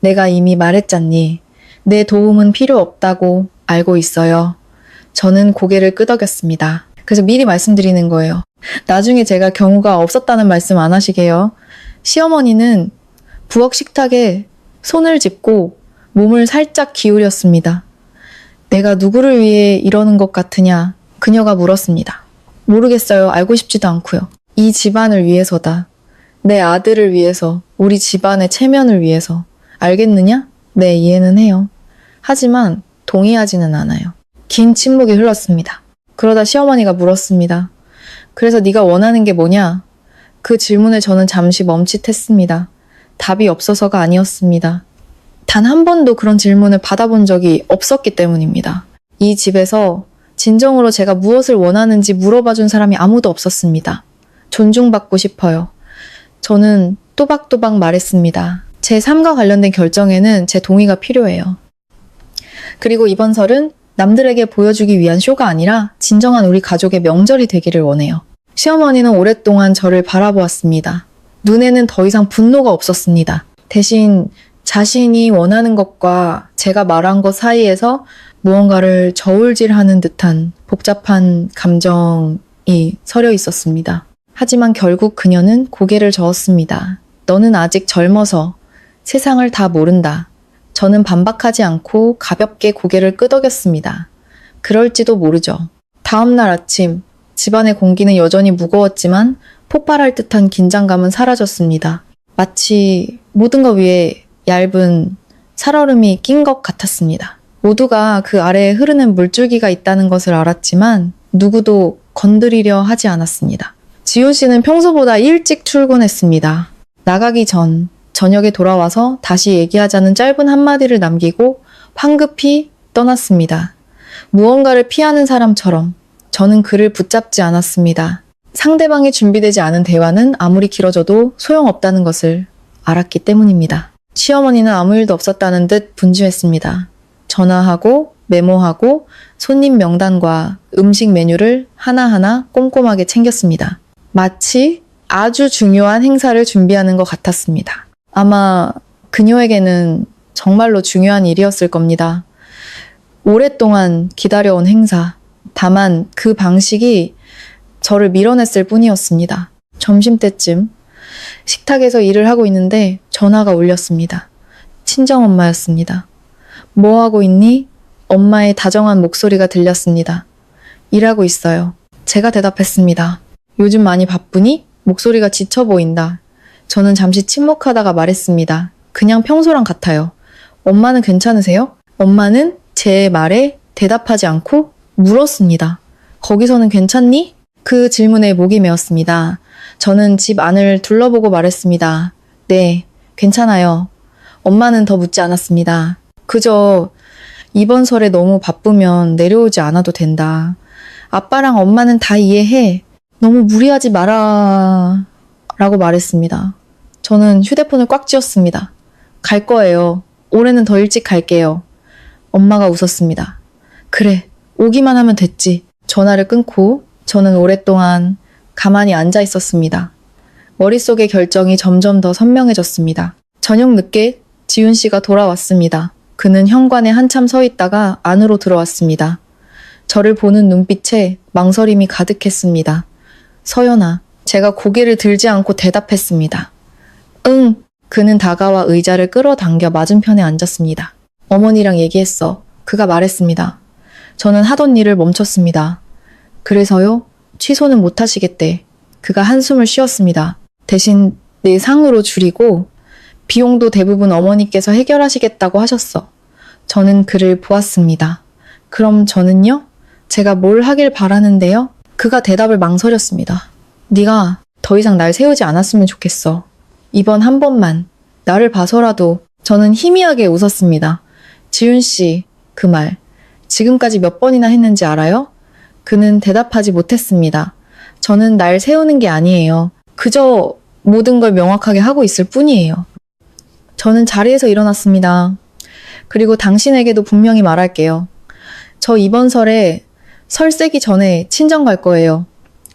내가 이미 말했잖니. 내 도움은 필요 없다고 알고 있어요. 저는 고개를 끄덕였습니다. 그래서 미리 말씀드리는 거예요. 나중에 제가 경우가 없었다는 말씀 안 하시게요. 시어머니는 부엌 식탁에 손을 짚고 몸을 살짝 기울였습니다. 내가 누구를 위해 이러는 것 같으냐? 그녀가 물었습니다. 모르겠어요. 알고 싶지도 않고요. 이 집안을 위해서다. 내 아들을 위해서, 우리 집안의 체면을 위해서. 알겠느냐? 네, 이해는 해요. 하지만 동의하지는 않아요. 긴 침묵이 흘렀습니다. 그러다 시어머니가 물었습니다. 그래서 네가 원하는 게 뭐냐? 그 질문에 저는 잠시 멈칫했습니다. 답이 없어서가 아니었습니다. 단 한 번도 그런 질문을 받아본 적이 없었기 때문입니다. 이 집에서 진정으로 제가 무엇을 원하는지 물어봐준 사람이 아무도 없었습니다. 존중받고 싶어요. 저는 또박또박 말했습니다. 제 삶과 관련된 결정에는 제 동의가 필요해요. 그리고 이번 설은 남들에게 보여주기 위한 쇼가 아니라 진정한 우리 가족의 명절이 되기를 원해요. 시어머니는 오랫동안 저를 바라보았습니다. 눈에는 더 이상 분노가 없었습니다. 대신 자신이 원하는 것과 제가 말한 것 사이에서 무언가를 저울질하는 듯한 복잡한 감정이 서려 있었습니다. 하지만 결국 그녀는 고개를 저었습니다. 너는 아직 젊어서 세상을 다 모른다. 저는 반박하지 않고 가볍게 고개를 끄덕였습니다. 그럴지도 모르죠. 다음 날 아침 집안의 공기는 여전히 무거웠지만 폭발할 듯한 긴장감은 사라졌습니다. 마치 모든 것 위에 얇은 살얼음이 낀 것 같았습니다. 모두가 그 아래에 흐르는 물줄기가 있다는 것을 알았지만 누구도 건드리려 하지 않았습니다. 지훈 씨는 평소보다 일찍 출근했습니다. 나가기 전 저녁에 돌아와서 다시 얘기하자는 짧은 한마디를 남기고 황급히 떠났습니다. 무언가를 피하는 사람처럼 저는 그를 붙잡지 않았습니다. 상대방이 준비되지 않은 대화는 아무리 길어져도 소용없다는 것을 알았기 때문입니다. 시어머니는 아무 일도 없었다는 듯 분주했습니다. 전화하고 메모하고 손님 명단과 음식 메뉴를 하나하나 꼼꼼하게 챙겼습니다. 마치 아주 중요한 행사를 준비하는 것 같았습니다. 아마 그녀에게는 정말로 중요한 일이었을 겁니다. 오랫동안 기다려온 행사. 다만 그 방식이 저를 밀어냈을 뿐이었습니다. 점심때쯤 식탁에서 일을 하고 있는데 전화가 울렸습니다. 친정엄마였습니다. 뭐 하고 있니? 엄마의 다정한 목소리가 들렸습니다. 일하고 있어요. 제가 대답했습니다. 요즘 많이 바쁘니? 목소리가 지쳐 보인다. 저는 잠시 침묵하다가 말했습니다. 그냥 평소랑 같아요. 엄마는 괜찮으세요? 엄마는 제 말에 대답하지 않고 물었습니다. 거기서는 괜찮니? 그 질문에 목이 메었습니다. 저는 집 안을 둘러보고 말했습니다. 네, 괜찮아요. 엄마는 더 묻지 않았습니다. 그저 이번 설에 너무 바쁘면 내려오지 않아도 된다. 아빠랑 엄마는 다 이해해. 너무 무리하지 마라. 라고 말했습니다. 저는 휴대폰을 꽉 쥐었습니다. 갈 거예요. 올해는 더 일찍 갈게요. 엄마가 웃었습니다. 그래, 오기만 하면 됐지. 전화를 끊고 저는 오랫동안 가만히 앉아 있었습니다. 머릿속의 결정이 점점 더 선명해졌습니다. 저녁 늦게 지훈 씨가 돌아왔습니다. 그는 현관에 한참 서 있다가 안으로 들어왔습니다. 저를 보는 눈빛에 망설임이 가득했습니다. 서연아, 제가 고개를 들지 않고 대답했습니다. 응. 그는 다가와 의자를 끌어당겨 맞은편에 앉았습니다. 어머니랑 얘기했어. 그가 말했습니다. 저는 하던 일을 멈췄습니다. 그래서요? 취소는 못 하시겠대. 그가 한숨을 쉬었습니다. 대신 내 상으로 줄이고 비용도 대부분 어머니께서 해결하시겠다고 하셨어. 저는 그를 보았습니다. 그럼 저는요? 제가 뭘 하길 바라는데요? 그가 대답을 망설였습니다. 네가 더 이상 날 세우지 않았으면 좋겠어. 이번 한 번만 나를 봐서라도. 저는 희미하게 웃었습니다. 지훈 씨, 그 말 지금까지 몇 번이나 했는지 알아요? 그는 대답하지 못했습니다. 저는 날 세우는 게 아니에요. 그저 모든 걸 명확하게 하고 있을 뿐이에요. 저는 자리에서 일어났습니다. 그리고 당신에게도 분명히 말할게요. 저 이번 설에 설 세기 전에 친정 갈 거예요.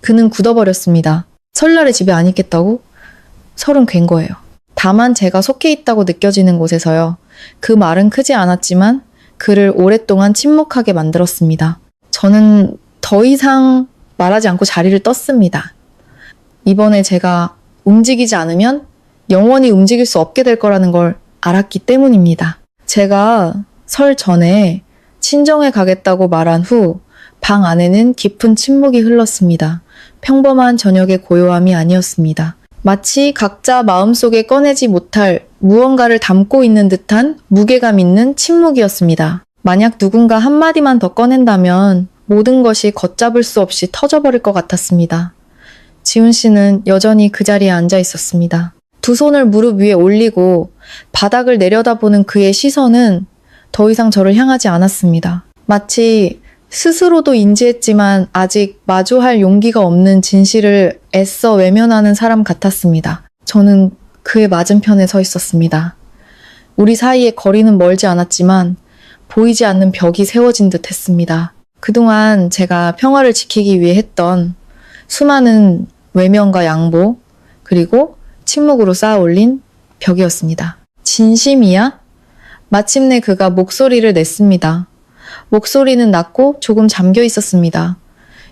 그는 굳어버렸습니다. 설날에 집에 안 있겠다고? 설은 괜 거예요. 다만 제가 속해 있다고 느껴지는 곳에서요. 그 말은 크지 않았지만 그를 오랫동안 침묵하게 만들었습니다. 저는 더 이상 말하지 않고 자리를 떴습니다. 이번에 제가 움직이지 않으면 영원히 움직일 수 없게 될 거라는 걸 알았기 때문입니다. 제가 설 전에 친정에 가겠다고 말한 후 방 안에는 깊은 침묵이 흘렀습니다. 평범한 저녁의 고요함이 아니었습니다. 마치 각자 마음속에 꺼내지 못할 무언가를 담고 있는 듯한 무게감 있는 침묵이었습니다. 만약 누군가 한마디만 더 꺼낸다면 모든 것이 걷잡을 수 없이 터져버릴 것 같았습니다. 지훈 씨는 여전히 그 자리에 앉아 있었습니다. 두 손을 무릎 위에 올리고 바닥을 내려다보는 그의 시선은 더 이상 저를 향하지 않았습니다. 마치 스스로도 인지했지만 아직 마주할 용기가 없는 진실을 애써 외면하는 사람 같았습니다. 저는 그의 맞은편에 서 있었습니다. 우리 사이의 거리는 멀지 않았지만 보이지 않는 벽이 세워진 듯 했습니다. 그동안 제가 평화를 지키기 위해 했던 수많은 외면과 양보, 그리고 침묵으로 쌓아 올린 벽이었습니다. 진심이야? 마침내 그가 목소리를 냈습니다. 목소리는 낮고 조금 잠겨 있었습니다.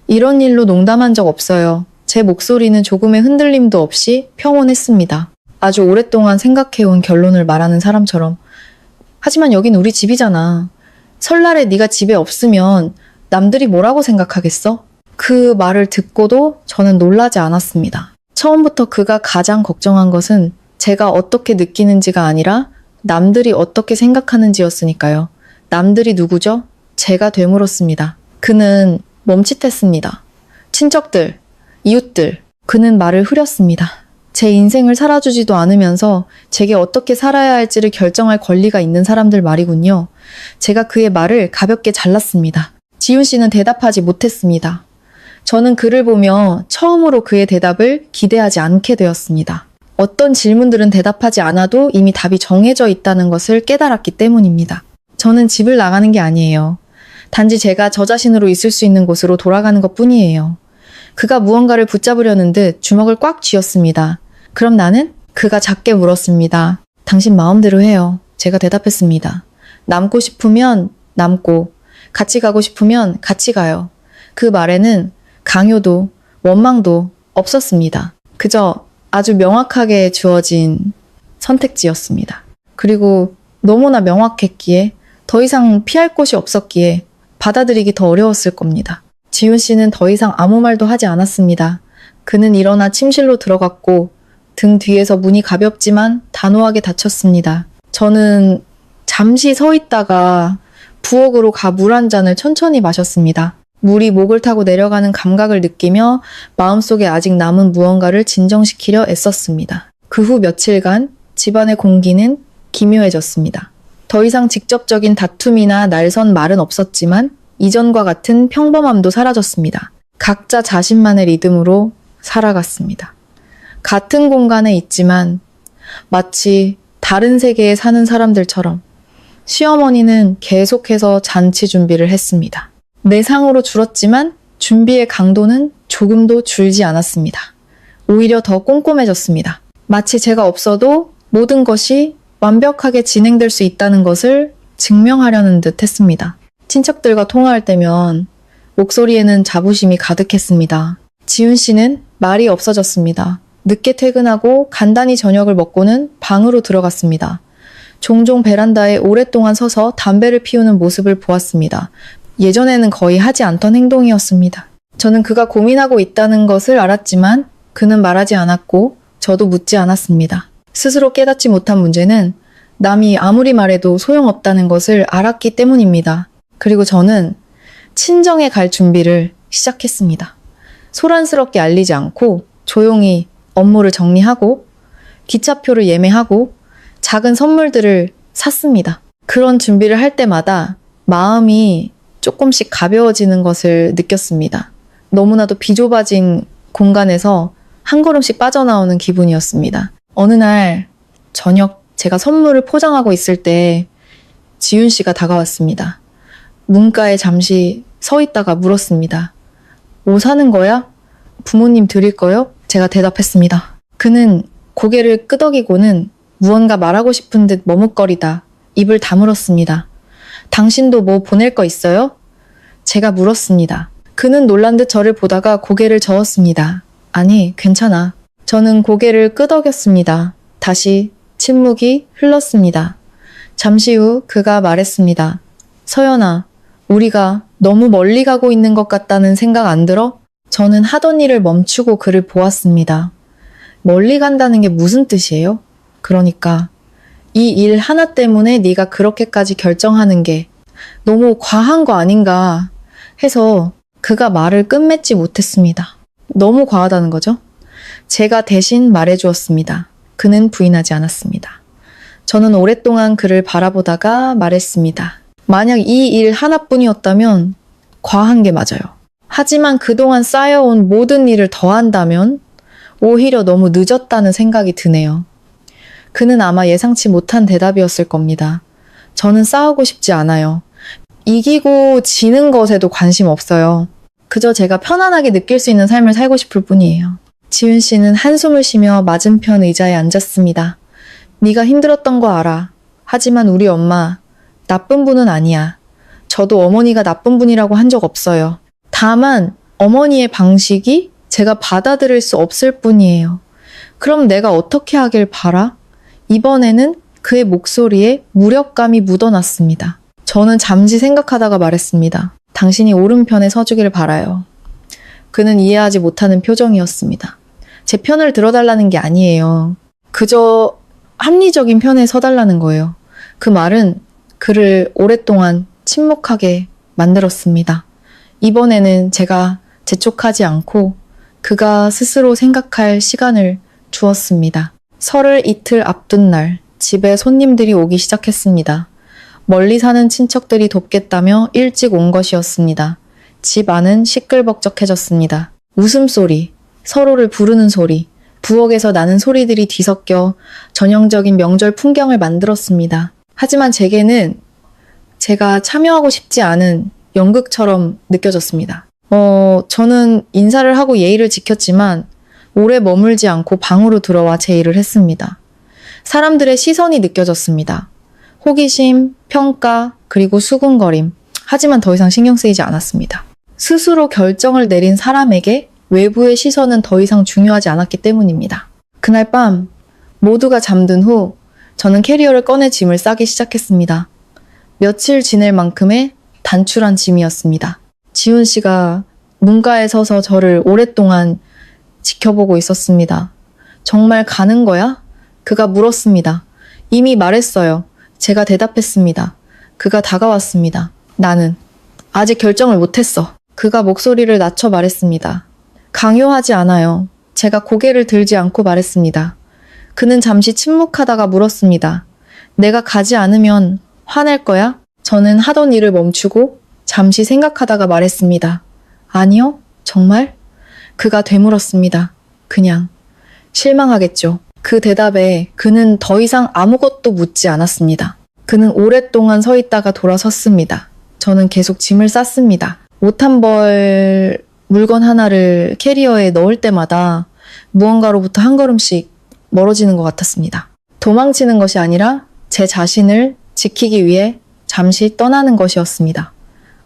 이런 일로 농담한 적 없어요. 제 목소리는 조금의 흔들림도 없이 평온했습니다. 아주 오랫동안 생각해온 결론을 말하는 사람처럼. 하지만 여긴 우리 집이잖아. 설날에 네가 집에 없으면 남들이 뭐라고 생각하겠어? 그 말을 듣고도 저는 놀라지 않았습니다. 처음부터 그가 가장 걱정한 것은 제가 어떻게 느끼는지가 아니라 남들이 어떻게 생각하는지였으니까요. 남들이 누구죠? 제가 되물었습니다. 그는 멈칫했습니다. 친척들, 이웃들. 그는 말을 흐렸습니다. 제 인생을 살아주지도 않으면서 제게 어떻게 살아야 할지를 결정할 권리가 있는 사람들 말이군요. 제가 그의 말을 가볍게 잘랐습니다. 지훈 씨는 대답하지 못했습니다. 저는 그를 보며 처음으로 그의 대답을 기대하지 않게 되었습니다. 어떤 질문들은 대답하지 않아도 이미 답이 정해져 있다는 것을 깨달았기 때문입니다. 저는 집을 나가는 게 아니에요. 단지 제가 저 자신으로 있을 수 있는 곳으로 돌아가는 것 뿐이에요. 그가 무언가를 붙잡으려는 듯 주먹을 꽉 쥐었습니다. 그럼 나는? 그가 작게 물었습니다. 당신 마음대로 해요. 제가 대답했습니다. 남고 싶으면 남고, 같이 가고 싶으면 같이 가요. 그 말에는 강요도 원망도 없었습니다. 그저 아주 명확하게 주어진 선택지였습니다. 그리고 너무나 명확했기에 더 이상 피할 곳이 없었기에 받아들이기 더 어려웠을 겁니다. 지훈 씨는 더 이상 아무 말도 하지 않았습니다. 그는 일어나 침실로 들어갔고 등 뒤에서 문이 가볍지만 단호하게 닫혔습니다. 저는 잠시 서 있다가 부엌으로 가 물 한 잔을 천천히 마셨습니다. 물이 목을 타고 내려가는 감각을 느끼며 마음속에 아직 남은 무언가를 진정시키려 애썼습니다. 그 후 며칠간 집안의 공기는 기묘해졌습니다. 더 이상 직접적인 다툼이나 날선 말은 없었지만 이전과 같은 평범함도 사라졌습니다. 각자 자신만의 리듬으로 살아갔습니다. 같은 공간에 있지만 마치 다른 세계에 사는 사람들처럼 시어머니는 계속해서 잔치 준비를 했습니다. 내상으로 줄었지만 준비의 강도는 조금도 줄지 않았습니다. 오히려 더 꼼꼼해졌습니다. 마치 제가 없어도 모든 것이 완벽하게 진행될 수 있다는 것을 증명하려는 듯 했습니다. 친척들과 통화할 때면 목소리에는 자부심이 가득했습니다. 지훈 씨는 말이 없어졌습니다. 늦게 퇴근하고 간단히 저녁을 먹고는 방으로 들어갔습니다. 종종 베란다에 오랫동안 서서 담배를 피우는 모습을 보았습니다. 예전에는 거의 하지 않던 행동이었습니다. 저는 그가 고민하고 있다는 것을 알았지만 그는 말하지 않았고 저도 묻지 않았습니다. 스스로 깨닫지 못한 문제는 남이 아무리 말해도 소용없다는 것을 알았기 때문입니다. 그리고 저는 친정에 갈 준비를 시작했습니다. 소란스럽게 알리지 않고 조용히 업무를 정리하고 기차표를 예매하고 작은 선물들을 샀습니다. 그런 준비를 할 때마다 마음이 조금씩 가벼워지는 것을 느꼈습니다. 너무나도 비좁아진 공간에서 한 걸음씩 빠져나오는 기분이었습니다. 어느 날 저녁 제가 선물을 포장하고 있을 때 지훈 씨가 다가왔습니다. 문가에 잠시 서 있다가 물었습니다. 뭐 사는 거야? 부모님 드릴 거요? 제가 대답했습니다. 그는 고개를 끄덕이고는 무언가 말하고 싶은 듯 머뭇거리다 입을 다물었습니다. 당신도 뭐 보낼 거 있어요? 제가 물었습니다. 그는 놀란 듯 저를 보다가 고개를 저었습니다. 아니, 괜찮아. 저는 고개를 끄덕였습니다. 다시 침묵이 흘렀습니다. 잠시 후 그가 말했습니다. 서연아, 우리가 너무 멀리 가고 있는 것 같다는 생각 안 들어? 저는 하던 일을 멈추고 그를 보았습니다. 멀리 간다는 게 무슨 뜻이에요? 그러니까 이 일 하나 때문에 네가 그렇게까지 결정하는 게 너무 과한 거 아닌가 해서 그가 말을 끝맺지 못했습니다. 너무 과하다는 거죠? 제가 대신 말해주었습니다. 그는 부인하지 않았습니다. 저는 오랫동안 그를 바라보다가 말했습니다. 만약 이 일 하나뿐이었다면 과한 게 맞아요. 하지만 그동안 쌓여온 모든 일을 더한다면 오히려 너무 늦었다는 생각이 드네요. 그는 아마 예상치 못한 대답이었을 겁니다. 저는 싸우고 싶지 않아요. 이기고 지는 것에도 관심 없어요. 그저 제가 편안하게 느낄 수 있는 삶을 살고 싶을 뿐이에요. 지훈 씨는 한숨을 쉬며 맞은편 의자에 앉았습니다. 네가 힘들었던 거 알아. 하지만 우리 엄마 나쁜 분은 아니야. 저도 어머니가 나쁜 분이라고 한 적 없어요. 다만 어머니의 방식이 제가 받아들일 수 없을 뿐이에요. 그럼 내가 어떻게 하길 바라? 이번에는 그의 목소리에 무력감이 묻어났습니다. 저는 잠시 생각하다가 말했습니다. 당신이 오른편에 서주길 바라요. 그는 이해하지 못하는 표정이었습니다. 제 편을 들어달라는 게 아니에요. 그저 합리적인 편에 서달라는 거예요. 그 말은 그를 오랫동안 침묵하게 만들었습니다. 이번에는 제가 재촉하지 않고 그가 스스로 생각할 시간을 주었습니다. 설을 이틀 앞둔 날 집에 손님들이 오기 시작했습니다. 멀리 사는 친척들이 돕겠다며 일찍 온 것이었습니다. 집 안은 시끌벅적해졌습니다. 웃음소리, 서로를 부르는 소리, 부엌에서 나는 소리들이 뒤섞여 전형적인 명절 풍경을 만들었습니다. 하지만 제게는 제가 참여하고 싶지 않은 연극처럼 느껴졌습니다. 저는 인사를 하고 예의를 지켰지만 오래 머물지 않고 방으로 들어와 제 일을 했습니다. 사람들의 시선이 느껴졌습니다. 호기심, 평가, 그리고 수군거림. 하지만 더 이상 신경 쓰이지 않았습니다. 스스로 결정을 내린 사람에게 외부의 시선은 더 이상 중요하지 않았기 때문입니다. 그날 밤 모두가 잠든 후 저는 캐리어를 꺼내 짐을 싸기 시작했습니다. 며칠 지낼 만큼의 단출한 짐이었습니다. 지훈 씨가 문가에 서서 저를 오랫동안 지켜보고 있었습니다. 정말 가는 거야? 그가 물었습니다. 이미 말했어요. 제가 대답했습니다. 그가 다가왔습니다. 나는 아직 결정을 못했어. 그가 목소리를 낮춰 말했습니다. 강요하지 않아요. 제가 고개를 들지 않고 말했습니다. 그는 잠시 침묵하다가 물었습니다. 내가 가지 않으면 화낼 거야? 저는 하던 일을 멈추고 잠시 생각하다가 말했습니다. 아니요? 정말? 그가 되물었습니다. 그냥 실망하겠죠. 그 대답에 그는 더 이상 아무것도 묻지 않았습니다. 그는 오랫동안 서 있다가 돌아섰습니다. 저는 계속 짐을 쌌습니다. 옷 한 벌 물건 하나를 캐리어에 넣을 때마다 무언가로부터 한 걸음씩 멀어지는 것 같았습니다. 도망치는 것이 아니라 제 자신을 지키기 위해 잠시 떠나는 것이었습니다.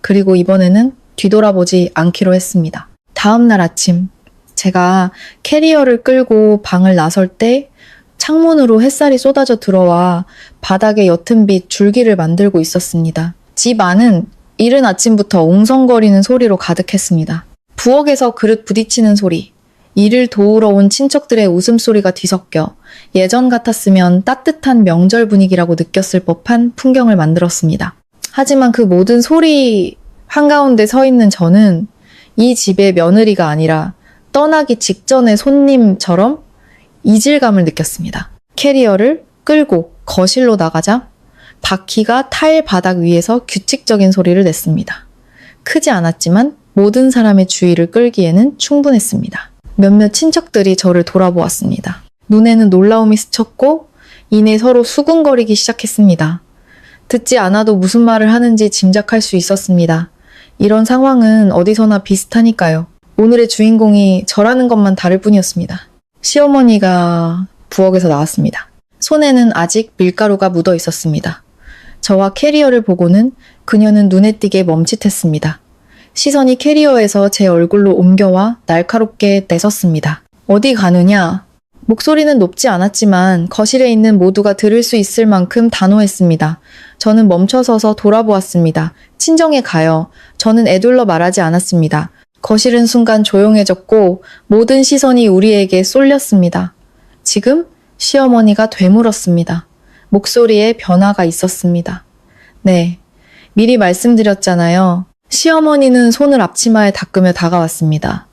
그리고 이번에는 뒤돌아보지 않기로 했습니다. 다음 날 아침, 제가 캐리어를 끌고 방을 나설 때 창문으로 햇살이 쏟아져 들어와 바닥에 옅은 빛 줄기를 만들고 있었습니다. 집 안은 이른 아침부터 옹성거리는 소리로 가득했습니다. 부엌에서 그릇 부딪히는 소리, 이를 도우러 온 친척들의 웃음소리가 뒤섞여 예전 같았으면 따뜻한 명절 분위기라고 느꼈을 법한 풍경을 만들었습니다. 하지만 그 모든 소리 한가운데 서 있는 저는 이 집의 며느리가 아니라 떠나기 직전의 손님처럼 이질감을 느꼈습니다. 캐리어를 끌고 거실로 나가자 바퀴가 타일 바닥 위에서 규칙적인 소리를 냈습니다. 크지 않았지만 모든 사람의 주의를 끌기에는 충분했습니다. 몇몇 친척들이 저를 돌아보았습니다. 눈에는 놀라움이 스쳤고 이내 서로 수군거리기 시작했습니다. 듣지 않아도 무슨 말을 하는지 짐작할 수 있었습니다. 이런 상황은 어디서나 비슷하니까요. 오늘의 주인공이 저라는 것만 다를 뿐이었습니다. 시어머니가 부엌에서 나왔습니다. 손에는 아직 밀가루가 묻어 있었습니다. 저와 캐리어를 보고는 그녀는 눈에 띄게 멈칫했습니다. 시선이 캐리어에서 제 얼굴로 옮겨와 날카롭게 내섰습니다. 어디 가느냐? 목소리는 높지 않았지만 거실에 있는 모두가 들을 수 있을 만큼 단호했습니다. 저는 멈춰서서 돌아보았습니다. 친정에 가요. 저는 애둘러 말하지 않았습니다. 거실은 순간 조용해졌고 모든 시선이 우리에게 쏠렸습니다. 지금 시어머니가 되물었습니다. 목소리에 변화가 있었습니다. 네, 미리 말씀드렸잖아요. 시어머니는 손을 앞치마에 닦으며 다가왔습니다.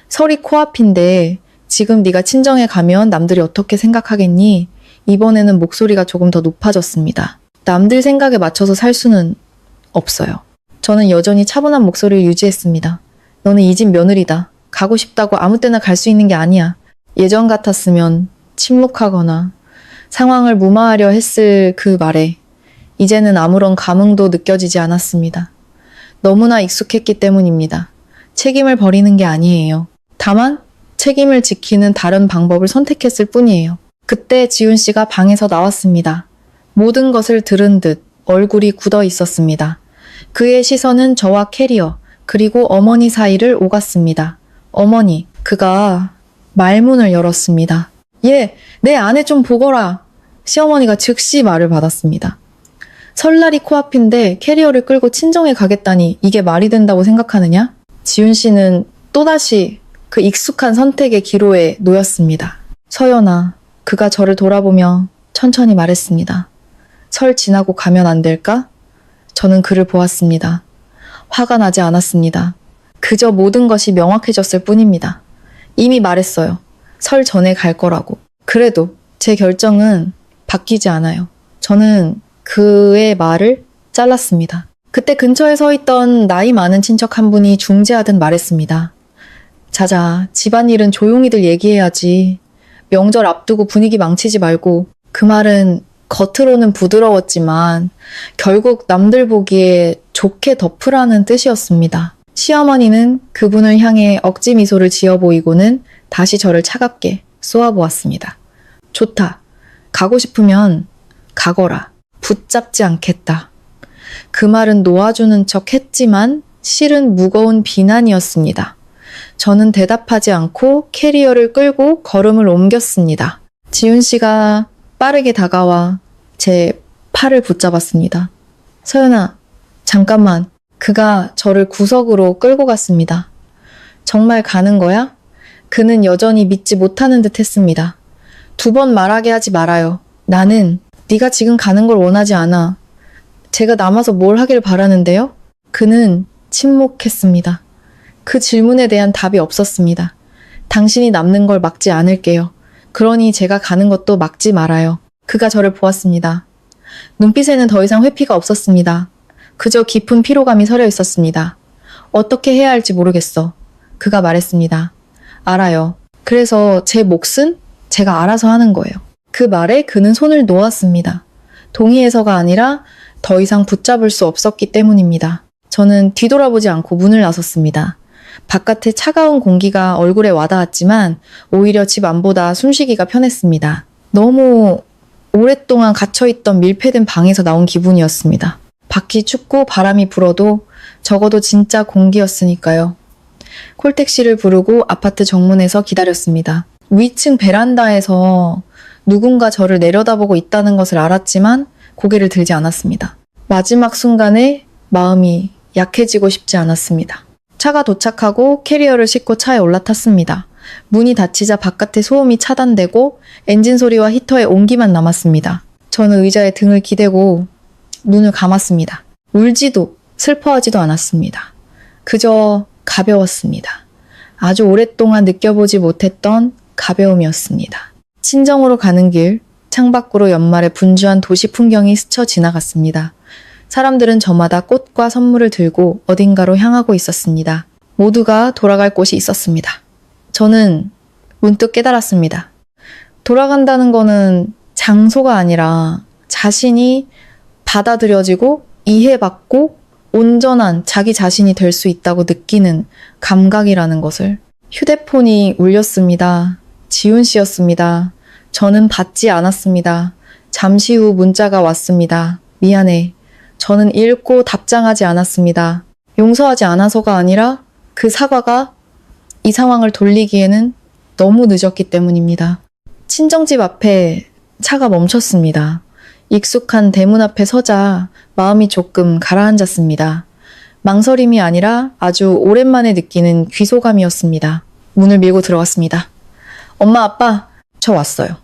설이 코앞인데 지금 네가 친정에 가면 남들이 어떻게 생각하겠니? 이번에는 목소리가 조금 더 높아졌습니다. 남들 생각에 맞춰서 살 수는 없어요. 저는 여전히 차분한 목소리를 유지했습니다. 너는 이 집 며느리다. 가고 싶다고 아무 때나 갈 수 있는 게 아니야. 예전 같았으면 침묵하거나 상황을 무마하려 했을 그 말에 이제는 아무런 감흥도 느껴지지 않았습니다. 너무나 익숙했기 때문입니다. 책임을 버리는 게 아니에요. 다만 책임을 지키는 다른 방법을 선택했을 뿐이에요. 그때 지훈 씨가 방에서 나왔습니다. 모든 것을 들은 듯 얼굴이 굳어 있었습니다. 그의 시선은 저와 캐리어 그리고 어머니 사이를 오갔습니다. 어머니, 그가 말문을 열었습니다. 예, 내 아내 좀 보거라. 시어머니가 즉시 말을 받았습니다. 설날이 코앞인데 캐리어를 끌고 친정에 가겠다니 이게 말이 된다고 생각하느냐? 지훈 씨는 또다시 그 익숙한 선택의 기로에 놓였습니다. 서연아, 그가 저를 돌아보며 천천히 말했습니다. 설 지나고 가면 안 될까? 저는 그를 보았습니다. 화가 나지 않았습니다. 그저 모든 것이 명확해졌을 뿐입니다. 이미 말했어요. 설 전에 갈 거라고. 그래도 제 결정은 바뀌지 않아요. 저는 그의 말을 잘랐습니다. 그때 근처에 서 있던 나이 많은 친척 한 분이 중재하듯 말했습니다. 자자, 집안일은 조용히들 얘기해야지. 명절 앞두고 분위기 망치지 말고. 그 말은 겉으로는 부드러웠지만 결국 남들 보기에 좋게 덮으라는 뜻이었습니다. 시어머니는 그분을 향해 억지 미소를 지어 보이고는 다시 저를 차갑게 쏘아보았습니다. 좋다. 가고 싶으면 가거라. 붙잡지 않겠다. 그 말은 놓아주는 척 했지만 실은 무거운 비난이었습니다. 저는 대답하지 않고 캐리어를 끌고 걸음을 옮겼습니다. 지훈 씨가 빠르게 다가와 제 팔을 붙잡았습니다. 서연아, 잠깐만. 그가 저를 구석으로 끌고 갔습니다. 정말 가는 거야? 그는 여전히 믿지 못하는 듯 했습니다. 2번 말하게 하지 말아요. 나는 네가 지금 가는 걸 원하지 않아. 제가 남아서 뭘 하길 바라는데요? 그는 침묵했습니다. 그 질문에 대한 답이 없었습니다. 당신이 남는 걸 막지 않을게요. 그러니 제가 가는 것도 막지 말아요. 그가 저를 보았습니다. 눈빛에는 더 이상 회피가 없었습니다. 그저 깊은 피로감이 서려 있었습니다. 어떻게 해야 할지 모르겠어. 그가 말했습니다. 알아요. 그래서 제 몫은 제가 알아서 하는 거예요. 그 말에 그는 손을 놓았습니다. 동의해서가 아니라 더 이상 붙잡을 수 없었기 때문입니다. 저는 뒤돌아보지 않고 문을 나섰습니다. 바깥의 차가운 공기가 얼굴에 와닿았지만 오히려 집 안보다 숨쉬기가 편했습니다. 너무 오랫동안 갇혀있던 밀폐된 방에서 나온 기분이었습니다. 밖이 춥고 바람이 불어도 적어도 진짜 공기였으니까요. 콜택시를 부르고 아파트 정문에서 기다렸습니다. 위층 베란다에서 누군가 저를 내려다보고 있다는 것을 알았지만 고개를 들지 않았습니다. 마지막 순간에 마음이 약해지고 싶지 않았습니다. 차가 도착하고 캐리어를 싣고 차에 올라탔습니다. 문이 닫히자 바깥의 소음이 차단되고 엔진 소리와 히터의 온기만 남았습니다. 저는 의자에 등을 기대고 눈을 감았습니다. 울지도 슬퍼하지도 않았습니다. 그저 가벼웠습니다. 아주 오랫동안 느껴보지 못했던 가벼움이었습니다. 친정으로 가는 길, 창밖으로 연말의 분주한 도시 풍경이 스쳐 지나갔습니다. 사람들은 저마다 꽃과 선물을 들고 어딘가로 향하고 있었습니다. 모두가 돌아갈 곳이 있었습니다. 저는 문득 깨달았습니다. 돌아간다는 거는 장소가 아니라 자신이 받아들여지고 이해받고 온전한 자기 자신이 될 수 있다고 느끼는 감각이라는 것을. 휴대폰이 울렸습니다. 지훈 씨였습니다. 저는 받지 않았습니다. 잠시 후 문자가 왔습니다. 미안해. 저는 읽고 답장하지 않았습니다. 용서하지 않아서가 아니라 그 사과가 이 상황을 돌리기에는 너무 늦었기 때문입니다. 친정집 앞에 차가 멈췄습니다. 익숙한 대문 앞에 서자 마음이 조금 가라앉았습니다. 망설임이 아니라 아주 오랜만에 느끼는 귀소감이었습니다. 문을 밀고 들어갔습니다. 엄마, 아빠, 저 왔어요.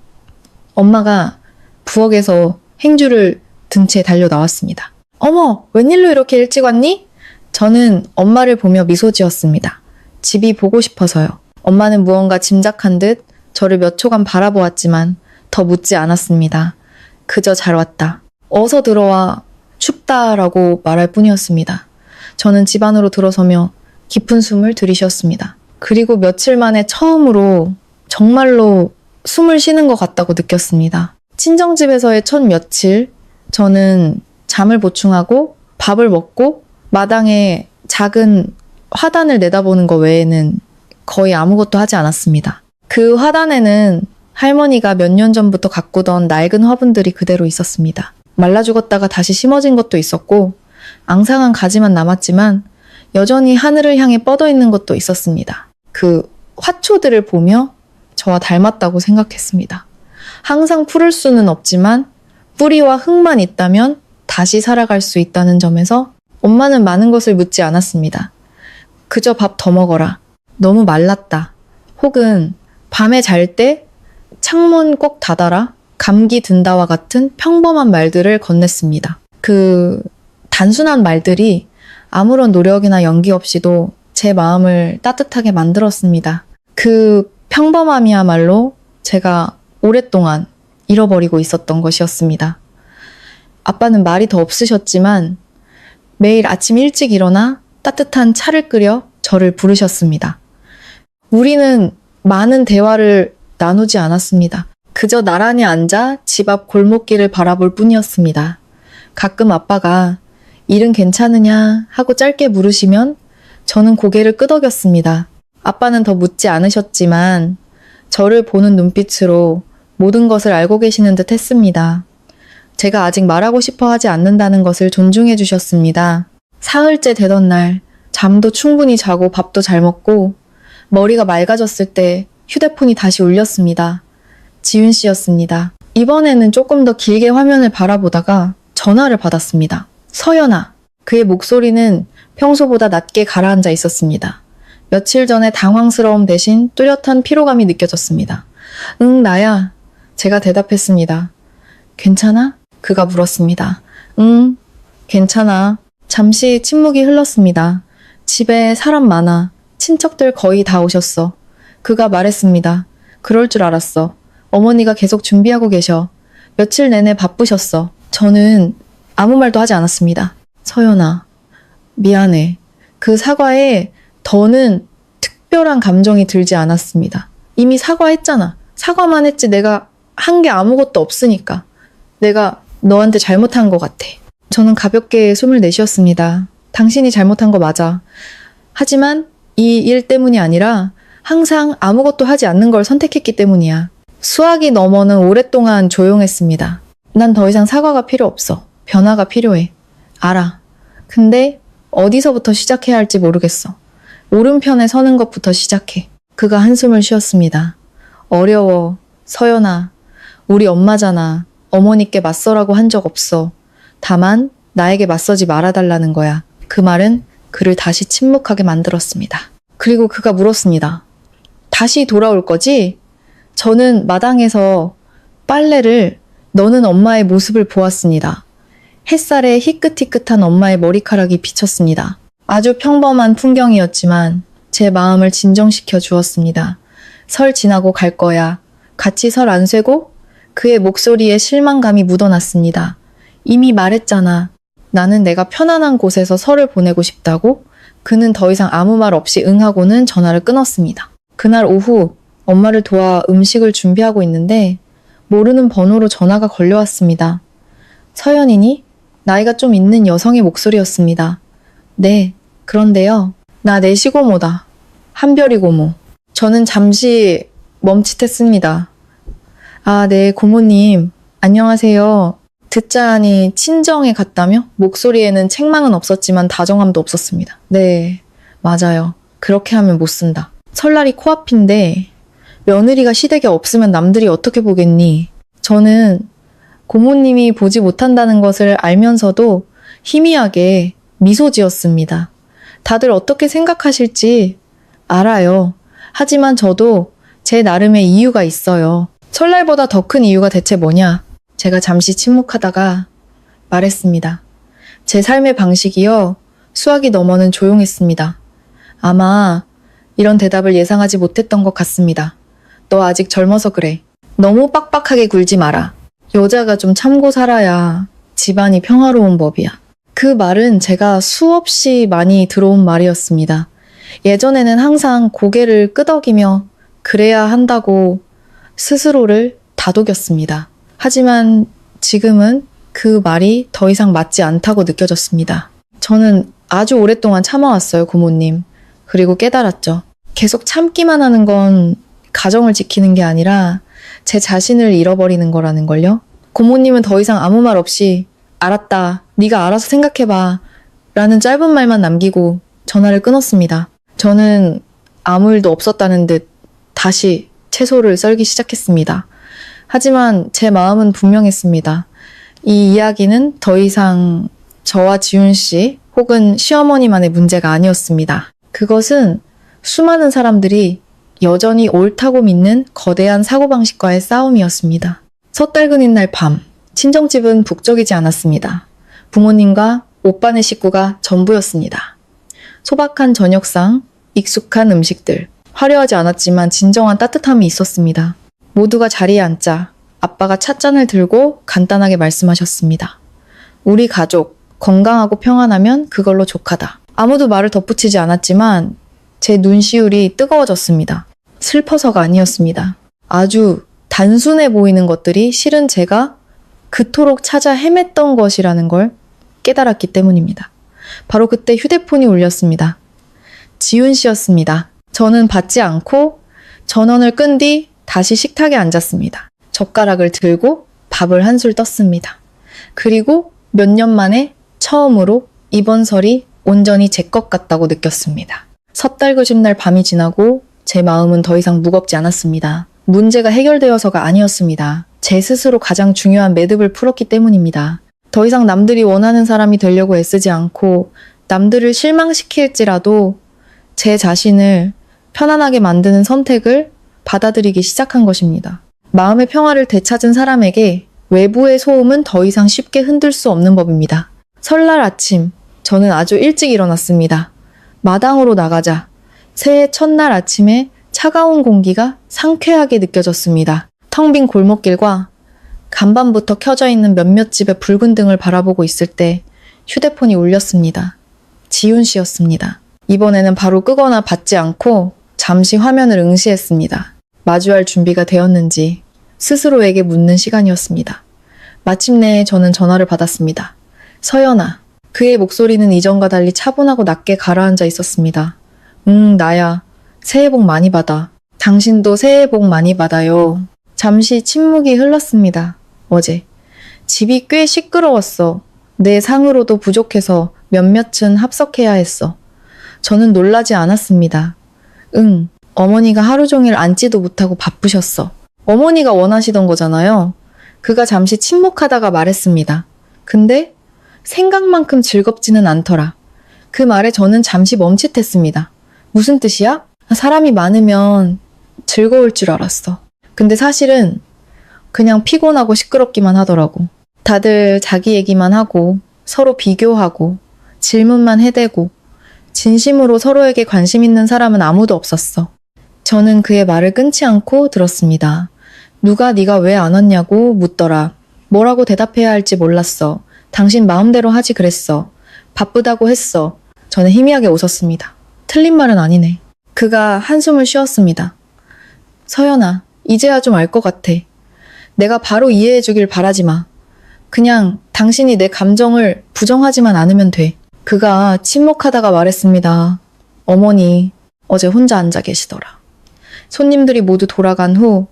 엄마가 부엌에서 행주를 든 채 달려 나왔습니다. 어머, 웬일로 이렇게 일찍 왔니? 저는 엄마를 보며 미소 지었습니다. 집이 보고 싶어서요. 엄마는 무언가 짐작한 듯 저를 몇 초간 바라보았지만 더 묻지 않았습니다. 그저 잘 왔다. 어서 들어와. 춥다라고 말할 뿐이었습니다. 저는 집 안으로 들어서며 깊은 숨을 들이쉬었습니다. 그리고 며칠 만에 처음으로 정말로 숨을 쉬는 것 같다고 느꼈습니다. 친정집에서의 첫 며칠, 저는 잠을 보충하고 밥을 먹고 마당에 작은 화단을 내다보는 것 외에는 거의 아무것도 하지 않았습니다. 그 화단에는 할머니가 몇 년 전부터 가꾸던 낡은 화분들이 그대로 있었습니다. 말라 죽었다가 다시 심어진 것도 있었고 앙상한 가지만 남았지만 여전히 하늘을 향해 뻗어 있는 것도 있었습니다. 그 화초들을 보며 저와 닮았다고 생각했습니다. 항상 푸를 수는 없지만 뿌리와 흙만 있다면 다시 살아갈 수 있다는 점에서 엄마는 많은 것을 묻지 않았습니다. 그저 밥 더 먹어라. 너무 말랐다. 혹은 밤에 잘 때 창문 꼭 닫아라. 감기 든다와 같은 평범한 말들을 건넸습니다. 그 단순한 말들이 아무런 노력이나 연기 없이도 제 마음을 따뜻하게 만들었습니다. 그 평범함이야말로 제가 오랫동안 잃어버리고 있었던 것이었습니다. 아빠는 말이 더 없으셨지만 매일 아침 일찍 일어나 따뜻한 차를 끓여 저를 부르셨습니다. 우리는 많은 대화를 나누지 않았습니다. 그저 나란히 앉아 집 앞 골목길을 바라볼 뿐이었습니다. 가끔 아빠가 일은 괜찮으냐 하고 짧게 물으시면 저는 고개를 끄덕였습니다. 아빠는 더 묻지 않으셨지만 저를 보는 눈빛으로 모든 것을 알고 계시는 듯 했습니다. 제가 아직 말하고 싶어 하지 않는다는 것을 존중해 주셨습니다. 사흘째 되던 날 잠도 충분히 자고 밥도 잘 먹고 머리가 맑아졌을 때 휴대폰이 다시 울렸습니다. 지윤 씨였습니다. 이번에는 조금 더 길게 화면을 바라보다가 전화를 받았습니다. 서연아. 그의 목소리는 평소보다 낮게 가라앉아 있었습니다. 며칠 전에 당황스러움 대신 뚜렷한 피로감이 느껴졌습니다. 응, 나야. 제가 대답했습니다. 괜찮아? 그가 물었습니다. 응, 괜찮아. 잠시 침묵이 흘렀습니다. 집에 사람 많아. 친척들 거의 다 오셨어. 그가 말했습니다. 그럴 줄 알았어. 어머니가 계속 준비하고 계셔. 며칠 내내 바쁘셨어. 저는 아무 말도 하지 않았습니다. 서연아, 미안해. 그 사과에 더는 특별한 감정이 들지 않았습니다. 이미 사과했잖아. 사과만 했지 내가 한 게 아무것도 없으니까. 내가 너한테 잘못한 것 같아. 저는 가볍게 숨을 내쉬었습니다. 당신이 잘못한 거 맞아. 하지만 이 일 때문이 아니라 항상 아무것도 하지 않는 걸 선택했기 때문이야. 수학이 넘어는 오랫동안 조용했습니다. 난 더 이상 사과가 필요 없어. 변화가 필요해. 알아. 근데 어디서부터 시작해야 할지 모르겠어. 오른편에 서는 것부터 시작해. 그가 한숨을 쉬었습니다. 어려워. 서연아. 우리 엄마잖아. 어머니께 맞서라고 한 적 없어. 다만 나에게 맞서지 말아달라는 거야. 그 말은 그를 다시 침묵하게 만들었습니다. 그리고 그가 물었습니다. 다시 돌아올 거지? 저는 마당에서 빨래를 너는 엄마의 모습을 보았습니다. 햇살에 희끗희끗한 엄마의 머리카락이 비쳤습니다. 아주 평범한 풍경이었지만 제 마음을 진정시켜 주었습니다. 설 지나고 갈 거야. 같이 설 안 쇠고? 그의 목소리에 실망감이 묻어났습니다. 이미 말했잖아. 나는 내가 편안한 곳에서 설을 보내고 싶다고? 그는 더 이상 아무 말 없이 응하고는 전화를 끊었습니다. 그날 오후 엄마를 도와 음식을 준비하고 있는데 모르는 번호로 전화가 걸려왔습니다. 서연이니? 나이가 좀 있는 여성의 목소리였습니다. 네, 그런데요. 나 내 시고모다. 한별이 고모. 저는 잠시 멈칫했습니다. 아, 네, 고모님. 안녕하세요. 듣자 하니 친정에 갔다며? 목소리에는 책망은 없었지만 다정함도 없었습니다. 네, 맞아요. 그렇게 하면 못 쓴다. 설날이 코앞인데 며느리가 시댁에 없으면 남들이 어떻게 보겠니? 저는 고모님이 보지 못한다는 것을 알면서도 희미하게 미소 지었습니다. 다들 어떻게 생각하실지 알아요. 하지만 저도 제 나름의 이유가 있어요. 설날보다 더 큰 이유가 대체 뭐냐? 제가 잠시 침묵하다가 말했습니다. 제 삶의 방식이요. 수학이 넘어는 조용했습니다. 아마 이런 대답을 예상하지 못했던 것 같습니다. 너 아직 젊어서 그래. 너무 빡빡하게 굴지 마라. 여자가 좀 참고 살아야 집안이 평화로운 법이야. 그 말은 제가 수없이 많이 들어온 말이었습니다. 예전에는 항상 고개를 끄덕이며 그래야 한다고 스스로를 다독였습니다. 하지만 지금은 그 말이 더 이상 맞지 않다고 느껴졌습니다. 저는 아주 오랫동안 참아왔어요, 고모님. 그리고 깨달았죠. 계속 참기만 하는 건 가정을 지키는 게 아니라 제 자신을 잃어버리는 거라는 걸요. 고모님은 더 이상 아무 말 없이 알았다, 네가 알아서 생각해봐 라는 짧은 말만 남기고 전화를 끊었습니다. 저는 아무 일도 없었다는 듯 다시 채소를 썰기 시작했습니다. 하지만 제 마음은 분명했습니다. 이 이야기는 더 이상 저와 지훈 씨 혹은 시어머니만의 문제가 아니었습니다. 그것은 수많은 사람들이 여전히 옳다고 믿는 거대한 사고방식과의 싸움이었습니다. 섣달근인 날 밤, 친정집은 북적이지 않았습니다. 부모님과 오빠네 식구가 전부였습니다. 소박한 저녁상, 익숙한 음식들, 화려하지 않았지만 진정한 따뜻함이 있었습니다. 모두가 자리에 앉자 아빠가 찻잔을 들고 간단하게 말씀하셨습니다. 우리 가족, 건강하고 평안하면 그걸로 족하다. 아무도 말을 덧붙이지 않았지만 제 눈시울이 뜨거워졌습니다. 슬퍼서가 아니었습니다. 아주 단순해 보이는 것들이 실은 제가 그토록 찾아 헤맸던 것이라는 걸 깨달았기 때문입니다. 바로 그때 휴대폰이 울렸습니다. 지훈 씨였습니다. 저는 받지 않고 전원을 끈 뒤 다시 식탁에 앉았습니다. 젓가락을 들고 밥을 한술 떴습니다. 그리고 몇 년 만에 처음으로 이번 설이 온전히 제 것 같다고 느꼈습니다. 섣달그신 날 밤이 지나고 제 마음은 더 이상 무겁지 않았습니다. 문제가 해결되어서가 아니었습니다. 제 스스로 가장 중요한 매듭을 풀었기 때문입니다. 더 이상 남들이 원하는 사람이 되려고 애쓰지 않고 남들을 실망시킬지라도 제 자신을 편안하게 만드는 선택을 받아들이기 시작한 것입니다. 마음의 평화를 되찾은 사람에게 외부의 소음은 더 이상 쉽게 흔들 수 없는 법입니다. 설날 아침, 저는 아주 일찍 일어났습니다. 마당으로 나가자 새해 첫날 아침에 차가운 공기가 상쾌하게 느껴졌습니다. 텅 빈 골목길과 간밤부터 켜져 있는 몇몇 집의 붉은 등을 바라보고 있을 때 휴대폰이 울렸습니다. 지훈 씨였습니다. 이번에는 바로 끄거나 받지 않고 잠시 화면을 응시했습니다. 마주할 준비가 되었는지 스스로에게 묻는 시간이었습니다. 마침내 저는 전화를 받았습니다. 서연아. 그의 목소리는 이전과 달리 차분하고 낮게 가라앉아 있었습니다. 나야. 새해 복 많이 받아. 당신도 새해 복 많이 받아요. 잠시 침묵이 흘렀습니다. 어제. 집이 꽤 시끄러웠어. 내 상으로도 부족해서 몇몇은 합석해야 했어. 저는 놀라지 않았습니다. 어머니가 하루 종일 앉지도 못하고 바쁘셨어. 어머니가 원하시던 거잖아요. 그가 잠시 침묵하다가 말했습니다. 근데 생각만큼 즐겁지는 않더라. 그 말에 저는 잠시 멈칫했습니다. 무슨 뜻이야? 사람이 많으면 즐거울 줄 알았어. 근데 사실은 그냥 피곤하고 시끄럽기만 하더라고. 다들 자기 얘기만 하고 서로 비교하고 질문만 해대고 진심으로 서로에게 관심 있는 사람은 아무도 없었어. 저는 그의 말을 끊지 않고 들었습니다. 누가 네가 왜 안 왔냐고 묻더라. 뭐라고 대답해야 할지 몰랐어. 당신 마음대로 하지 그랬어. 바쁘다고 했어. 저는 희미하게 웃었습니다. 틀린 말은 아니네. 그가 한숨을 쉬었습니다. 서연아, 이제야 좀 알 것 같아. 내가 바로 이해해 주길 바라지 마. 그냥 당신이 내 감정을 부정하지만 않으면 돼. 그가 침묵하다가 말했습니다. 어머니, 어제 혼자 앉아 계시더라. 손님들이 모두 돌아간 후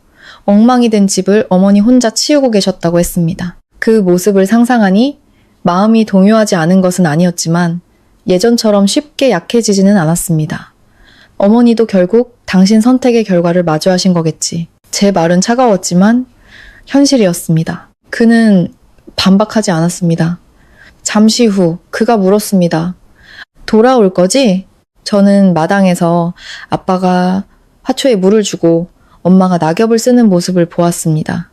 엉망이 된 집을 어머니 혼자 치우고 계셨다고 했습니다. 그 모습을 상상하니 마음이 동요하지 않은 것은 아니었지만 예전처럼 쉽게 약해지지는 않았습니다. 어머니도 결국 당신 선택의 결과를 마주하신 거겠지. 제 말은 차가웠지만 현실이었습니다. 그는 반박하지 않았습니다. 잠시 후 그가 물었습니다. 돌아올 거지? 저는 마당에서 아빠가 화초에 물을 주고 엄마가 낙엽을 쓰는 모습을 보았습니다.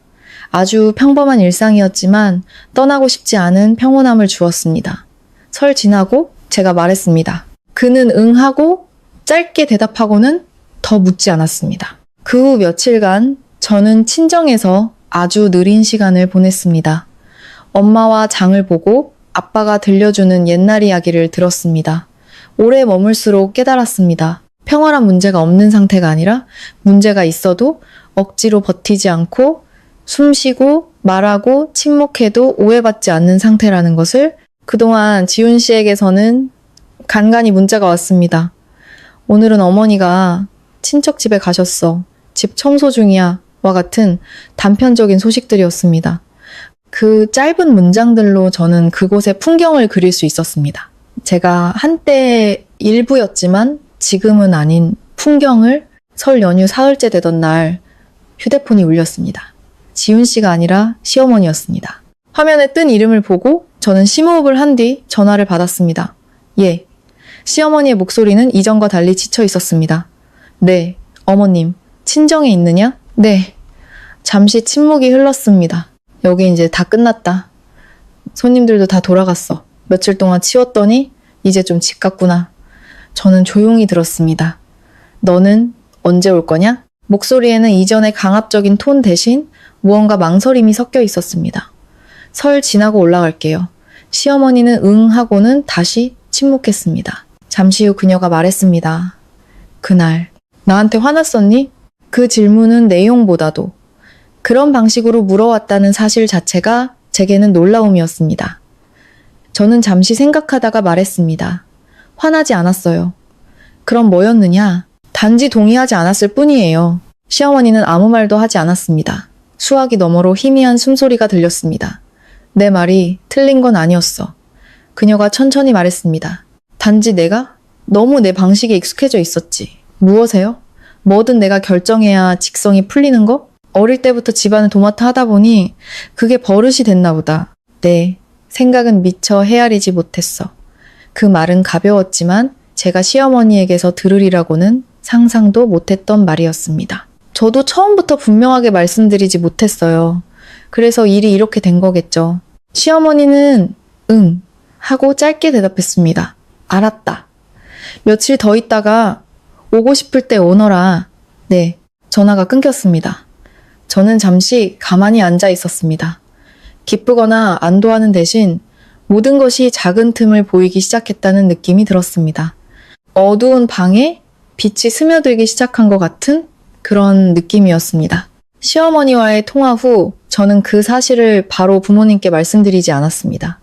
아주 평범한 일상이었지만 떠나고 싶지 않은 평온함을 주었습니다. 설 지나고 제가 말했습니다. 그는 응하고 짧게 대답하고는 더 묻지 않았습니다. 그 후 며칠간 저는 친정에서 아주 느린 시간을 보냈습니다. 엄마와 장을 보고 아빠가 들려주는 옛날 이야기를 들었습니다. 오래 머물수록 깨달았습니다. 평화란 문제가 없는 상태가 아니라 문제가 있어도 억지로 버티지 않고 숨쉬고 말하고 침묵해도 오해받지 않는 상태라는 것을 그동안 지훈 씨에게서는 간간히 문자가 왔습니다. 오늘은 어머니가 친척 집에 가셨어. 집 청소 중이야. 와 같은 단편적인 소식들이었습니다. 그 짧은 문장들로 저는 그곳의 풍경을 그릴 수 있었습니다. 제가 한때 일부였지만 지금은 아닌 풍경을 설 연휴 사흘째 되던 날 휴대폰이 울렸습니다. 지훈 씨가 아니라 시어머니였습니다. 화면에 뜬 이름을 보고 저는 심호흡을 한 뒤 전화를 받았습니다. 예. 시어머니의 목소리는 이전과 달리 지쳐 있었습니다. 네, 어머님, 친정에 있느냐? 네. 잠시 침묵이 흘렀습니다. 여기 이제 다 끝났다. 손님들도 다 돌아갔어. 며칠 동안 치웠더니 이제 좀 집 같구나. 저는 조용히 들었습니다. 너는 언제 올 거냐? 목소리에는 이전의 강압적인 톤 대신 무언가 망설임이 섞여 있었습니다. 설 지나고 올라갈게요. 시어머니는 응 하고는 다시 침묵했습니다. 잠시 후 그녀가 말했습니다. 그날 나한테 화났었니? 그 질문은 내용보다도 그런 방식으로 물어왔다는 사실 자체가 제게는 놀라움이었습니다. 저는 잠시 생각하다가 말했습니다. 화나지 않았어요. 그럼 뭐였느냐? 단지 동의하지 않았을 뿐이에요. 시어머니는 아무 말도 하지 않았습니다. 수화기 너머로 희미한 숨소리가 들렸습니다. 내 말이 틀린 건 아니었어. 그녀가 천천히 말했습니다. 단지 내가 너무 내 방식에 익숙해져 있었지. 무엇에요? 뭐든 내가 결정해야 직성이 풀리는 거? 어릴 때부터 집안을 도맡아 하다 보니 그게 버릇이 됐나 보다. 네, 생각은 미처 헤아리지 못했어. 그 말은 가벼웠지만 제가 시어머니에게서 들으리라고는 상상도 못했던 말이었습니다. 저도 처음부터 분명하게 말씀드리지 못했어요. 그래서 일이 이렇게 된 거겠죠. 시어머니는 응 하고 짧게 대답했습니다. 알았다. 며칠 더 있다가 오고 싶을 때 오너라. 네, 전화가 끊겼습니다. 저는 잠시 가만히 앉아 있었습니다. 기쁘거나 안도하는 대신 모든 것이 작은 틈을 보이기 시작했다는 느낌이 들었습니다. 어두운 방에 빛이 스며들기 시작한 것 같은 그런 느낌이었습니다. 시어머니와의 통화 후 저는 그 사실을 바로 부모님께 말씀드리지 않았습니다.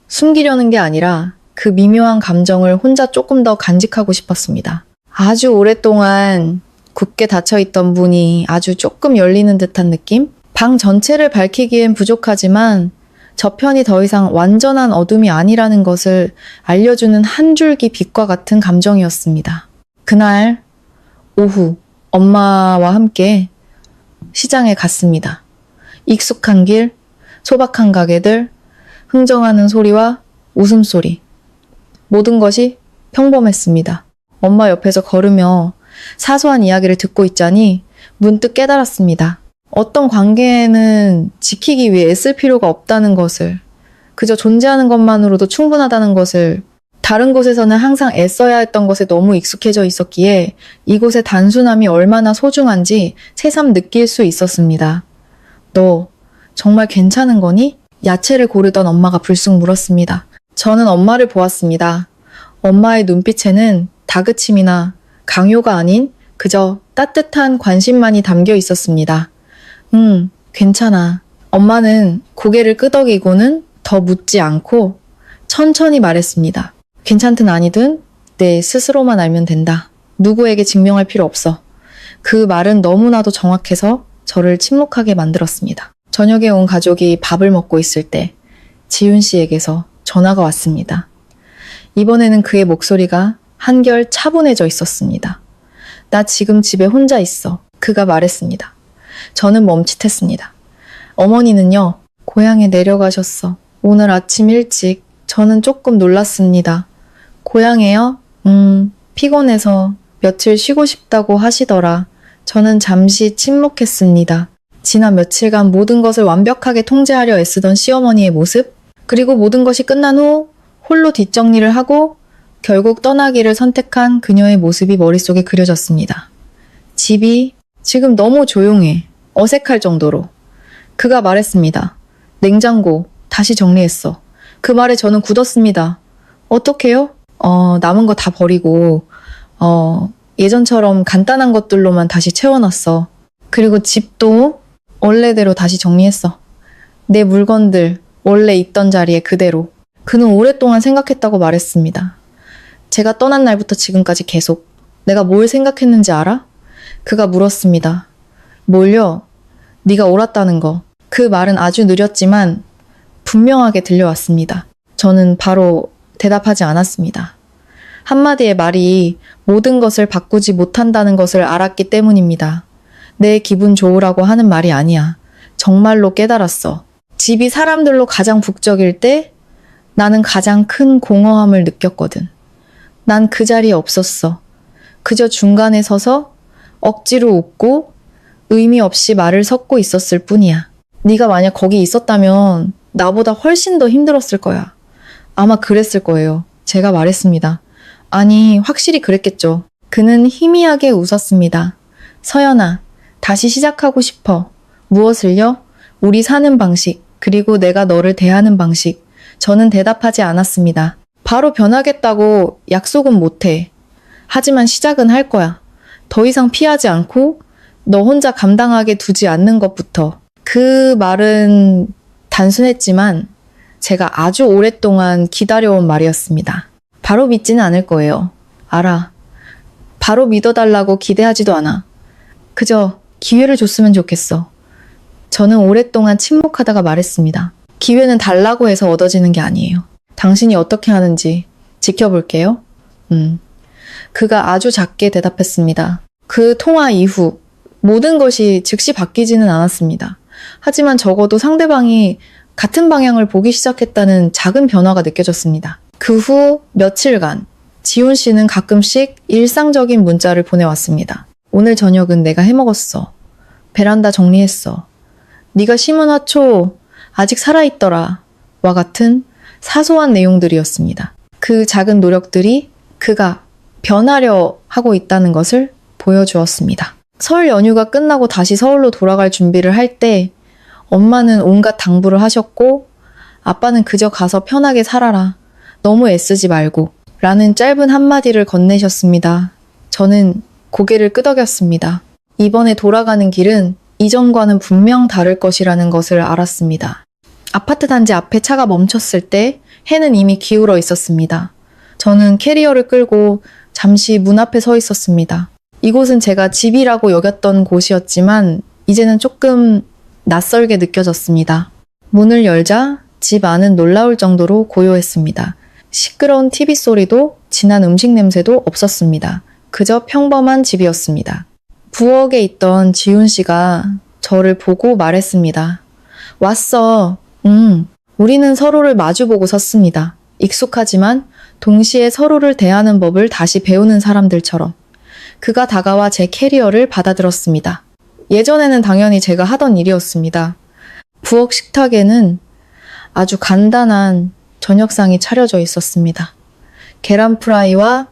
숨기려는 게 아니라 그 미묘한 감정을 혼자 조금 더 간직하고 싶었습니다. 아주 오랫동안 굳게 닫혀있던 문이 아주 조금 열리는 듯한 느낌? 방 전체를 밝히기엔 부족하지만 저편이 더 이상 완전한 어둠이 아니라는 것을 알려주는 한 줄기 빛과 같은 감정이었습니다. 그날 오후 엄마와 함께 시장에 갔습니다. 익숙한 길, 소박한 가게들, 흥정하는 소리와 웃음소리. 모든 것이 평범했습니다. 엄마 옆에서 걸으며 사소한 이야기를 듣고 있자니 문득 깨달았습니다. 어떤 관계에는 지키기 위해 애쓸 필요가 없다는 것을, 그저 존재하는 것만으로도 충분하다는 것을, 다른 곳에서는 항상 애써야 했던 것에 너무 익숙해져 있었기에 이곳의 단순함이 얼마나 소중한지 새삼 느낄 수 있었습니다. 너 정말 괜찮은 거니? 야채를 고르던 엄마가 불쑥 물었습니다. 저는 엄마를 보았습니다. 엄마의 눈빛에는 다그침이나 강요가 아닌 그저 따뜻한 관심만이 담겨 있었습니다. 괜찮아. 엄마는 고개를 끄덕이고는 더 묻지 않고 천천히 말했습니다. 괜찮든 아니든 내 스스로만 알면 된다. 누구에게 증명할 필요 없어. 그 말은 너무나도 정확해서 저를 침묵하게 만들었습니다. 저녁에 온 가족이 밥을 먹고 있을 때 지윤 씨에게서 전화가 왔습니다. 이번에는 그의 목소리가 한결 차분해져 있었습니다. 나 지금 집에 혼자 있어. 그가 말했습니다. 저는 멈칫했습니다. 어머니는요, 고향에 내려가셨어. 오늘 아침 일찍. 저는 조금 놀랐습니다. 고향에요? 피곤해서 며칠 쉬고 싶다고 하시더라. 저는 잠시 침묵했습니다. 지난 며칠간 모든 것을 완벽하게 통제하려 애쓰던 시어머니의 모습, 그리고 모든 것이 끝난 후 홀로 뒷정리를 하고 결국 떠나기를 선택한 그녀의 모습이 머릿속에 그려졌습니다. 집이 지금 너무 조용해. 어색할 정도로. 그가 말했습니다. 냉장고 다시 정리했어. 그 말에 저는 굳었습니다. 어떡해요? 남은 거 다 버리고 예전처럼 간단한 것들로만 다시 채워놨어. 그리고 집도 원래대로 다시 정리했어. 내 물건들 원래 있던 자리에 그대로. 그는 오랫동안 생각했다고 말했습니다. 제가 떠난 날부터 지금까지 계속. 내가 뭘 생각했는지 알아? 그가 물었습니다. 뭘요? 네가 옳았다는 거. 그 말은 아주 느렸지만 분명하게 들려왔습니다. 저는 바로 대답하지 않았습니다. 한마디의 말이 모든 것을 바꾸지 못한다는 것을 알았기 때문입니다. 내 기분 좋으라고 하는 말이 아니야. 정말로 깨달았어. 집이 사람들로 가장 북적일 때 나는 가장 큰 공허함을 느꼈거든. 난 그 자리에 없었어. 그저 중간에 서서 억지로 웃고 의미 없이 말을 섞고 있었을 뿐이야. 네가 만약 거기 있었다면 나보다 훨씬 더 힘들었을 거야. 아마 그랬을 거예요. 제가 말했습니다. 아니, 확실히 그랬겠죠. 그는 희미하게 웃었습니다. 서연아, 다시 시작하고 싶어. 무엇을요? 우리 사는 방식, 그리고 내가 너를 대하는 방식. 저는 대답하지 않았습니다. 바로 변하겠다고 약속은 못해. 하지만 시작은 할 거야. 더 이상 피하지 않고 너 혼자 감당하게 두지 않는 것부터. 그 말은 단순했지만 제가 아주 오랫동안 기다려온 말이었습니다. 바로 믿지는 않을 거예요. 알아. 바로 믿어달라고 기대하지도 않아. 그저 기회를 줬으면 좋겠어. 저는 오랫동안 침묵하다가 말했습니다. 기회는 달라고 해서 얻어지는 게 아니에요. 당신이 어떻게 하는지 지켜볼게요. 그가 아주 작게 대답했습니다. 그 통화 이후 모든 것이 즉시 바뀌지는 않았습니다. 하지만 적어도 상대방이 같은 방향을 보기 시작했다는 작은 변화가 느껴졌습니다. 그 후 며칠간 지훈 씨는 가끔씩 일상적인 문자를 보내왔습니다. 오늘 저녁은 내가 해먹었어. 베란다 정리했어. 네가 심은 화초 아직 살아있더라. 와 같은 사소한 내용들이었습니다. 그 작은 노력들이 그가 변하려 하고 있다는 것을 보여주었습니다. 설 연휴가 끝나고 다시 서울로 돌아갈 준비를 할 때 엄마는 온갖 당부를 하셨고 아빠는 그저 가서 편하게 살아라. 너무 애쓰지 말고 라는 짧은 한마디를 건네셨습니다. 저는 고개를 끄덕였습니다. 이번에 돌아가는 길은 이전과는 분명 다를 것이라는 것을 알았습니다. 아파트 단지 앞에 차가 멈췄을 때 해는 이미 기울어 있었습니다. 저는 캐리어를 끌고 잠시 문 앞에 서 있었습니다. 이곳은 제가 집이라고 여겼던 곳이었지만 이제는 조금 낯설게 느껴졌습니다. 문을 열자 집 안은 놀라울 정도로 고요했습니다. 시끄러운 TV 소리도 진한 음식 냄새도 없었습니다. 그저 평범한 집이었습니다. 부엌에 있던 지훈 씨가 저를 보고 말했습니다. 왔어. 우리는 서로를 마주보고 섰습니다. 익숙하지만 동시에 서로를 대하는 법을 다시 배우는 사람들처럼. 그가 다가와 제 캐리어를 받아들었습니다. 예전에는 당연히 제가 하던 일이었습니다. 부엌 식탁에는 아주 간단한 저녁상이 차려져 있었습니다. 계란 프라이와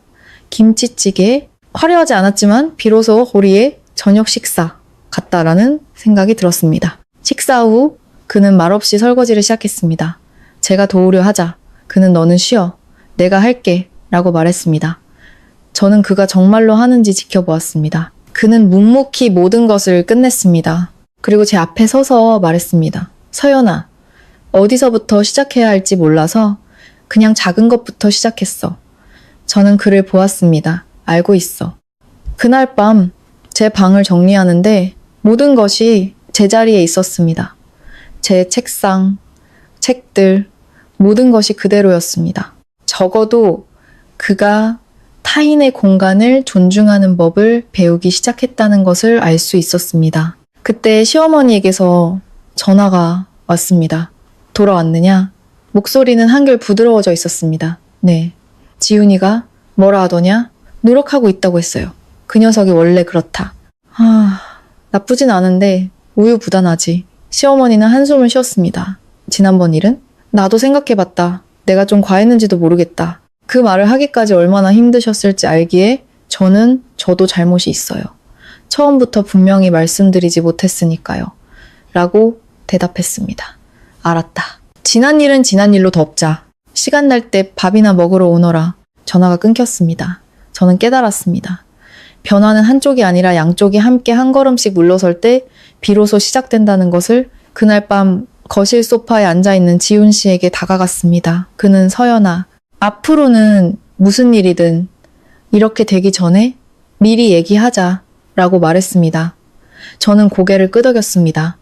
김치찌개, 화려하지 않았지만 비로소 우리의 저녁 식사 같다라는 생각이 들었습니다. 식사 후 그는 말없이 설거지를 시작했습니다. 제가 도우려 하자. 그는 너는 쉬어. 내가 할게. 라고 말했습니다. 저는 그가 정말로 하는지 지켜보았습니다. 그는 묵묵히 모든 것을 끝냈습니다. 그리고 제 앞에 서서 말했습니다. 서연아, 어디서부터 시작해야 할지 몰라서 그냥 작은 것부터 시작했어. 저는 그를 보았습니다. 알고 있어. 그날 밤 제 방을 정리하는데 모든 것이 제자리에 있었습니다. 제 책상, 책들, 모든 것이 그대로였습니다. 적어도 그가 타인의 공간을 존중하는 법을 배우기 시작했다는 것을 알 수 있었습니다. 그때 시어머니에게서 전화가 왔습니다. 돌아왔느냐? 목소리는 한결 부드러워져 있었습니다. 네. 지훈이가 뭐라 하더냐? 노력하고 있다고 했어요. 그 녀석이 원래 그렇다. 나쁘진 않은데 우유부단하지. 시어머니는 한숨을 쉬었습니다. 지난번 일은? 나도 생각해봤다. 내가 좀 과했는지도 모르겠다. 그 말을 하기까지 얼마나 힘드셨을지 알기에 저도 잘못이 있어요. 처음부터 분명히 말씀드리지 못했으니까요. 라고 대답했습니다. 알았다. 지난 일은 지난 일로 덮자. 시간 날 때 밥이나 먹으러 오너라. 전화가 끊겼습니다. 저는 깨달았습니다. 변화는 한쪽이 아니라 양쪽이 함께 한 걸음씩 물러설 때 비로소 시작된다는 것을 그날 밤 거실 소파에 앉아있는 지훈 씨에게 다가갔습니다. 그는 서연아, 앞으로는 무슨 일이든 이렇게 되기 전에 미리 얘기하자 라고 말했습니다. 저는 고개를 끄덕였습니다.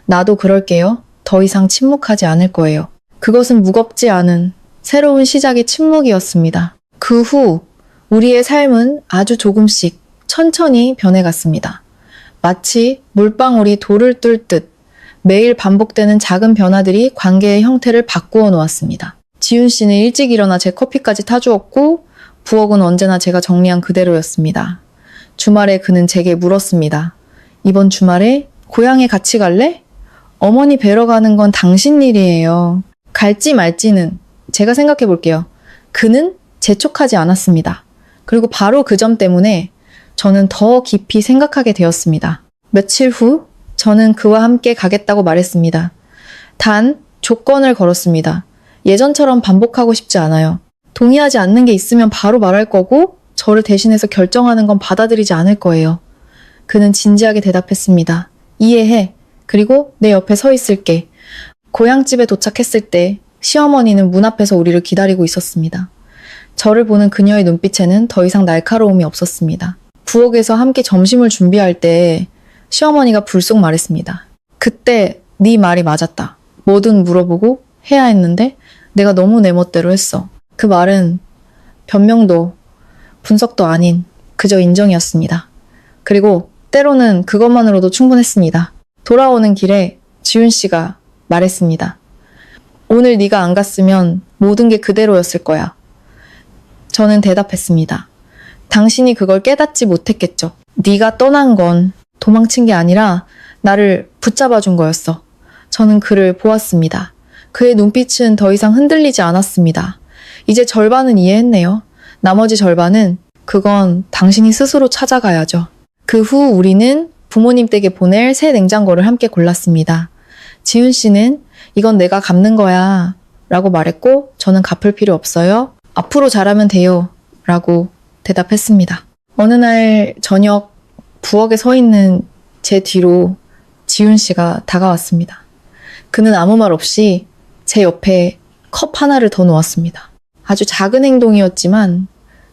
나도 그럴게요. 더 이상 침묵하지 않을 거예요. 그것은 무겁지 않은 새로운 시작의 침묵이었습니다. 그 후 우리의 삶은 아주 조금씩 천천히 변해갔습니다. 마치 물방울이 돌을 뚫 듯 매일 반복되는 작은 변화들이 관계의 형태를 바꾸어 놓았습니다. 지훈 씨는 일찍 일어나 제 커피까지 타주었고 부엌은 언제나 제가 정리한 그대로였습니다. 주말에 그는 제게 물었습니다. 이번 주말에 고향에 같이 갈래? 어머니 뵈러 가는 건 당신 일이에요. 갈지 말지는 제가 생각해 볼게요. 그는 재촉하지 않았습니다. 그리고 바로 그 점 때문에 저는 더 깊이 생각하게 되었습니다. 며칠 후 저는 그와 함께 가겠다고 말했습니다. 단 조건을 걸었습니다. 예전처럼 반복하고 싶지 않아요. 동의하지 않는 게 있으면 바로 말할 거고 저를 대신해서 결정하는 건 받아들이지 않을 거예요. 그는 진지하게 대답했습니다. 이해해. 그리고 내 옆에 서 있을게. 고향집에 도착했을 때 시어머니는 문 앞에서 우리를 기다리고 있었습니다. 저를 보는 그녀의 눈빛에는 더 이상 날카로움이 없었습니다. 부엌에서 함께 점심을 준비할 때 시어머니가 불쑥 말했습니다. 그때 네 말이 맞았다. 뭐든 물어보고 해야 했는데 내가 너무 내 멋대로 했어. 그 말은 변명도 분석도 아닌 그저 인정이었습니다. 그리고 때로는 그것만으로도 충분했습니다. 돌아오는 길에 지훈 씨가 말했습니다. 오늘 네가 안 갔으면 모든 게 그대로였을 거야. 저는 대답했습니다. 당신이 그걸 깨닫지 못했겠죠. 네가 떠난 건 도망친 게 아니라 나를 붙잡아 준 거였어. 저는 그를 보았습니다. 그의 눈빛은 더 이상 흔들리지 않았습니다. 이제 절반은 이해했네요. 나머지 절반은 그건 당신이 스스로 찾아가야죠. 그 후 우리는 부모님 댁에 보낼 새 냉장고를 함께 골랐습니다. 지훈 씨는 이건 내가 갚는 거야 라고 말했고 저는 갚을 필요 없어요. 앞으로 잘하면 돼요 라고 대답했습니다. 어느 날 저녁 부엌에 서 있는 제 뒤로 지훈 씨가 다가왔습니다. 그는 아무 말 없이 제 옆에 컵 하나를 더 놓았습니다. 아주 작은 행동이었지만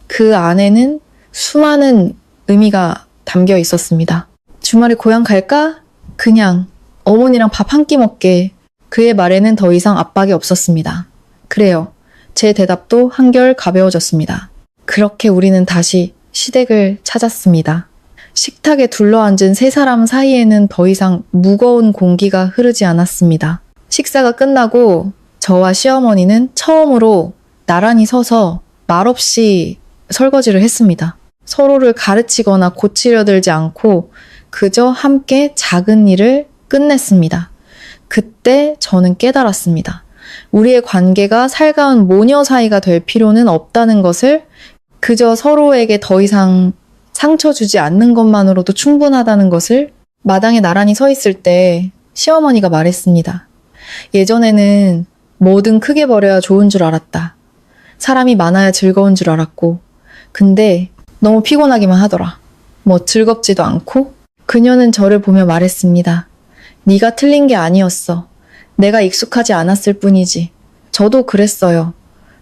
그 안에는 수많은 의미가 담겨 있었습니다. 주말에 고향 갈까? 그냥 어머니랑 밥 한 끼 먹게. 그의 말에는 더 이상 압박이 없었습니다. 그래요. 제 대답도 한결 가벼워졌습니다. 그렇게 우리는 다시 시댁을 찾았습니다. 식탁에 둘러앉은 세 사람 사이에는 더 이상 무거운 공기가 흐르지 않았습니다. 식사가 끝나고 저와 시어머니는 처음으로 나란히 서서 말없이 설거지를 했습니다. 서로를 가르치거나 고치려 들지 않고 그저 함께 작은 일을 끝냈습니다. 그때 저는 깨달았습니다. 우리의 관계가 살가운 모녀 사이가 될 필요는 없다는 것을, 그저 서로에게 더 이상 상처 주지 않는 것만으로도 충분하다는 것을. 마당에 나란히 서 있을 때 시어머니가 말했습니다. 예전에는 뭐든 크게 버려야 좋은 줄 알았다. 사람이 많아야 즐거운 줄 알았고, 근데 너무 피곤하기만 하더라. 뭐 즐겁지도 않고. 그녀는 저를 보며 말했습니다. 네가 틀린 게 아니었어. 내가 익숙하지 않았을 뿐이지. 저도 그랬어요.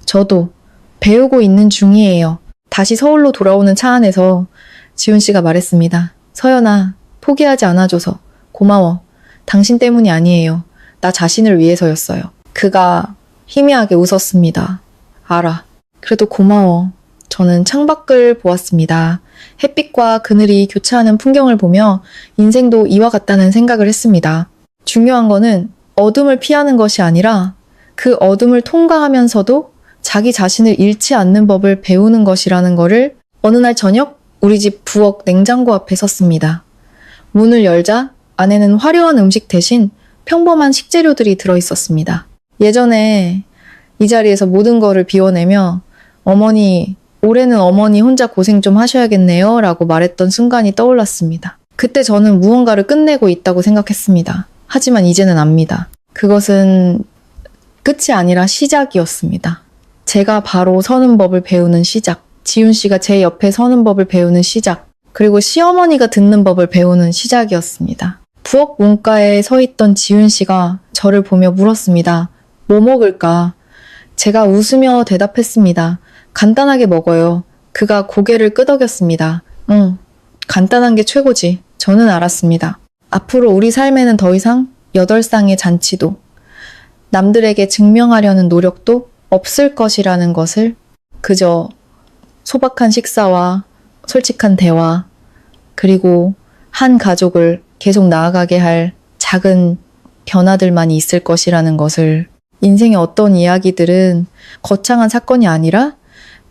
저도 배우고 있는 중이에요. 다시 서울로 돌아오는 차 안에서 지훈 씨가 말했습니다. 서연아, 포기하지 않아줘서 고마워. 당신 때문이 아니에요. 나 자신을 위해서였어요. 그가 희미하게 웃었습니다. 알아. 그래도 고마워. 저는 창밖을 보았습니다. 햇빛과 그늘이 교차하는 풍경을 보며 인생도 이와 같다는 생각을 했습니다. 중요한 거는 어둠을 피하는 것이 아니라 그 어둠을 통과하면서도 자기 자신을 잃지 않는 법을 배우는 것이라는 거를. 어느 날 저녁 우리 집 부엌 냉장고 앞에 섰습니다. 문을 열자 안에는 화려한 음식 대신 평범한 식재료들이 들어있었습니다. 예전에 이 자리에서 모든 거를 비워내며 어머니, 올해는 어머니 혼자 고생 좀 하셔야겠네요 라고 말했던 순간이 떠올랐습니다. 그때 저는 무언가를 끝내고 있다고 생각했습니다. 하지만 이제는 압니다. 그것은 끝이 아니라 시작이었습니다. 제가 바로 서는 법을 배우는 시작. 지훈 씨가 제 옆에 서는 법을 배우는 시작. 그리고 시어머니가 듣는 법을 배우는 시작이었습니다. 부엌 문가에 서 있던 지훈 씨가 저를 보며 물었습니다. 뭐 먹을까? 제가 웃으며 대답했습니다. 간단하게 먹어요. 그가 고개를 끄덕였습니다. 응, 간단한 게 최고지. 저는 알았습니다. 앞으로 우리 삶에는 더 이상 8쌍의 잔치도, 남들에게 증명하려는 노력도 없을 것이라는 것을, 그저 소박한 식사와 솔직한 대화, 그리고 한 가족을 계속 나아가게 할 작은 변화들만이 있을 것이라는 것을. 인생의 어떤 이야기들은 거창한 사건이 아니라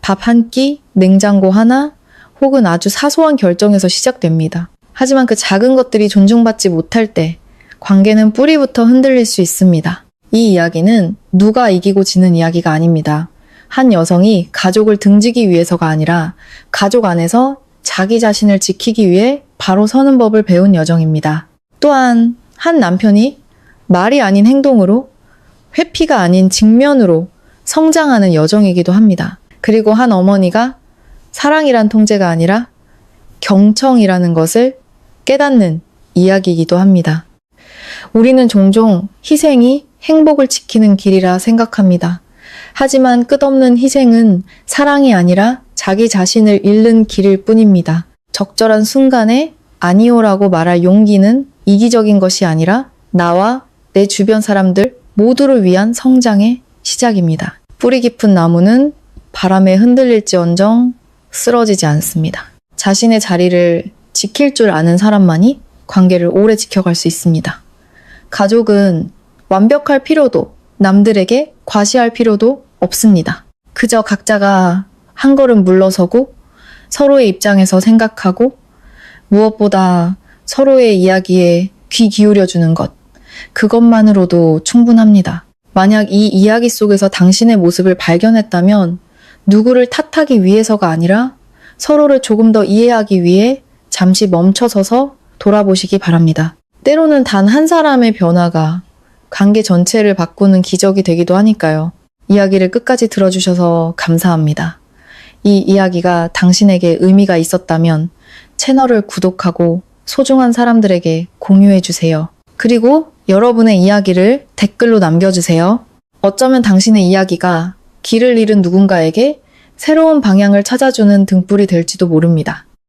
밥 한 끼, 냉장고 하나, 혹은 아주 사소한 결정에서 시작됩니다. 하지만 그 작은 것들이 존중받지 못할 때 관계는 뿌리부터 흔들릴 수 있습니다. 이 이야기는 누가 이기고 지는 이야기가 아닙니다. 한 여성이 가족을 등지기 위해서가 아니라 가족 안에서 자기 자신을 지키기 위해 바로 서는 법을 배운 여정입니다. 또한 한 남편이 말이 아닌 행동으로, 회피가 아닌 직면으로 성장하는 여정이기도 합니다. 그리고 한 어머니가 사랑이란 통제가 아니라 경청이라는 것을 깨닫는 이야기이기도 합니다. 우리는 종종 희생이 행복을 지키는 길이라 생각합니다. 하지만 끝없는 희생은 사랑이 아니라 자기 자신을 잃는 길일 뿐입니다. 적절한 순간에 아니오라고 말할 용기는 이기적인 것이 아니라 나와 내 주변 사람들 모두를 위한 성장의 시작입니다. 뿌리 깊은 나무는 바람에 흔들릴지언정 쓰러지지 않습니다. 자신의 자리를 지킬 줄 아는 사람만이 관계를 오래 지켜갈 수 있습니다. 가족은 완벽할 필요도 남들에게 과시할 필요도 없습니다. 그저 각자가 한 걸음 물러서고 서로의 입장에서 생각하고 무엇보다 서로의 이야기에 귀 기울여주는 것, 그것만으로도 충분합니다. 만약 이 이야기 속에서 당신의 모습을 발견했다면 누구를 탓하기 위해서가 아니라 서로를 조금 더 이해하기 위해 잠시 멈춰서서 돌아보시기 바랍니다. 때로는 단 한 사람의 변화가 관계 전체를 바꾸는 기적이 되기도 하니까요. 이야기를 끝까지 들어주셔서 감사합니다. 이 이야기가 당신에게 의미가 있었다면 채널을 구독하고 소중한 사람들에게 공유해주세요. 그리고 여러분의 이야기를 댓글로 남겨주세요. 어쩌면 당신의 이야기가 길을 잃은 누군가에게 새로운 방향을 찾아주는 등불이 될지도 모릅니다.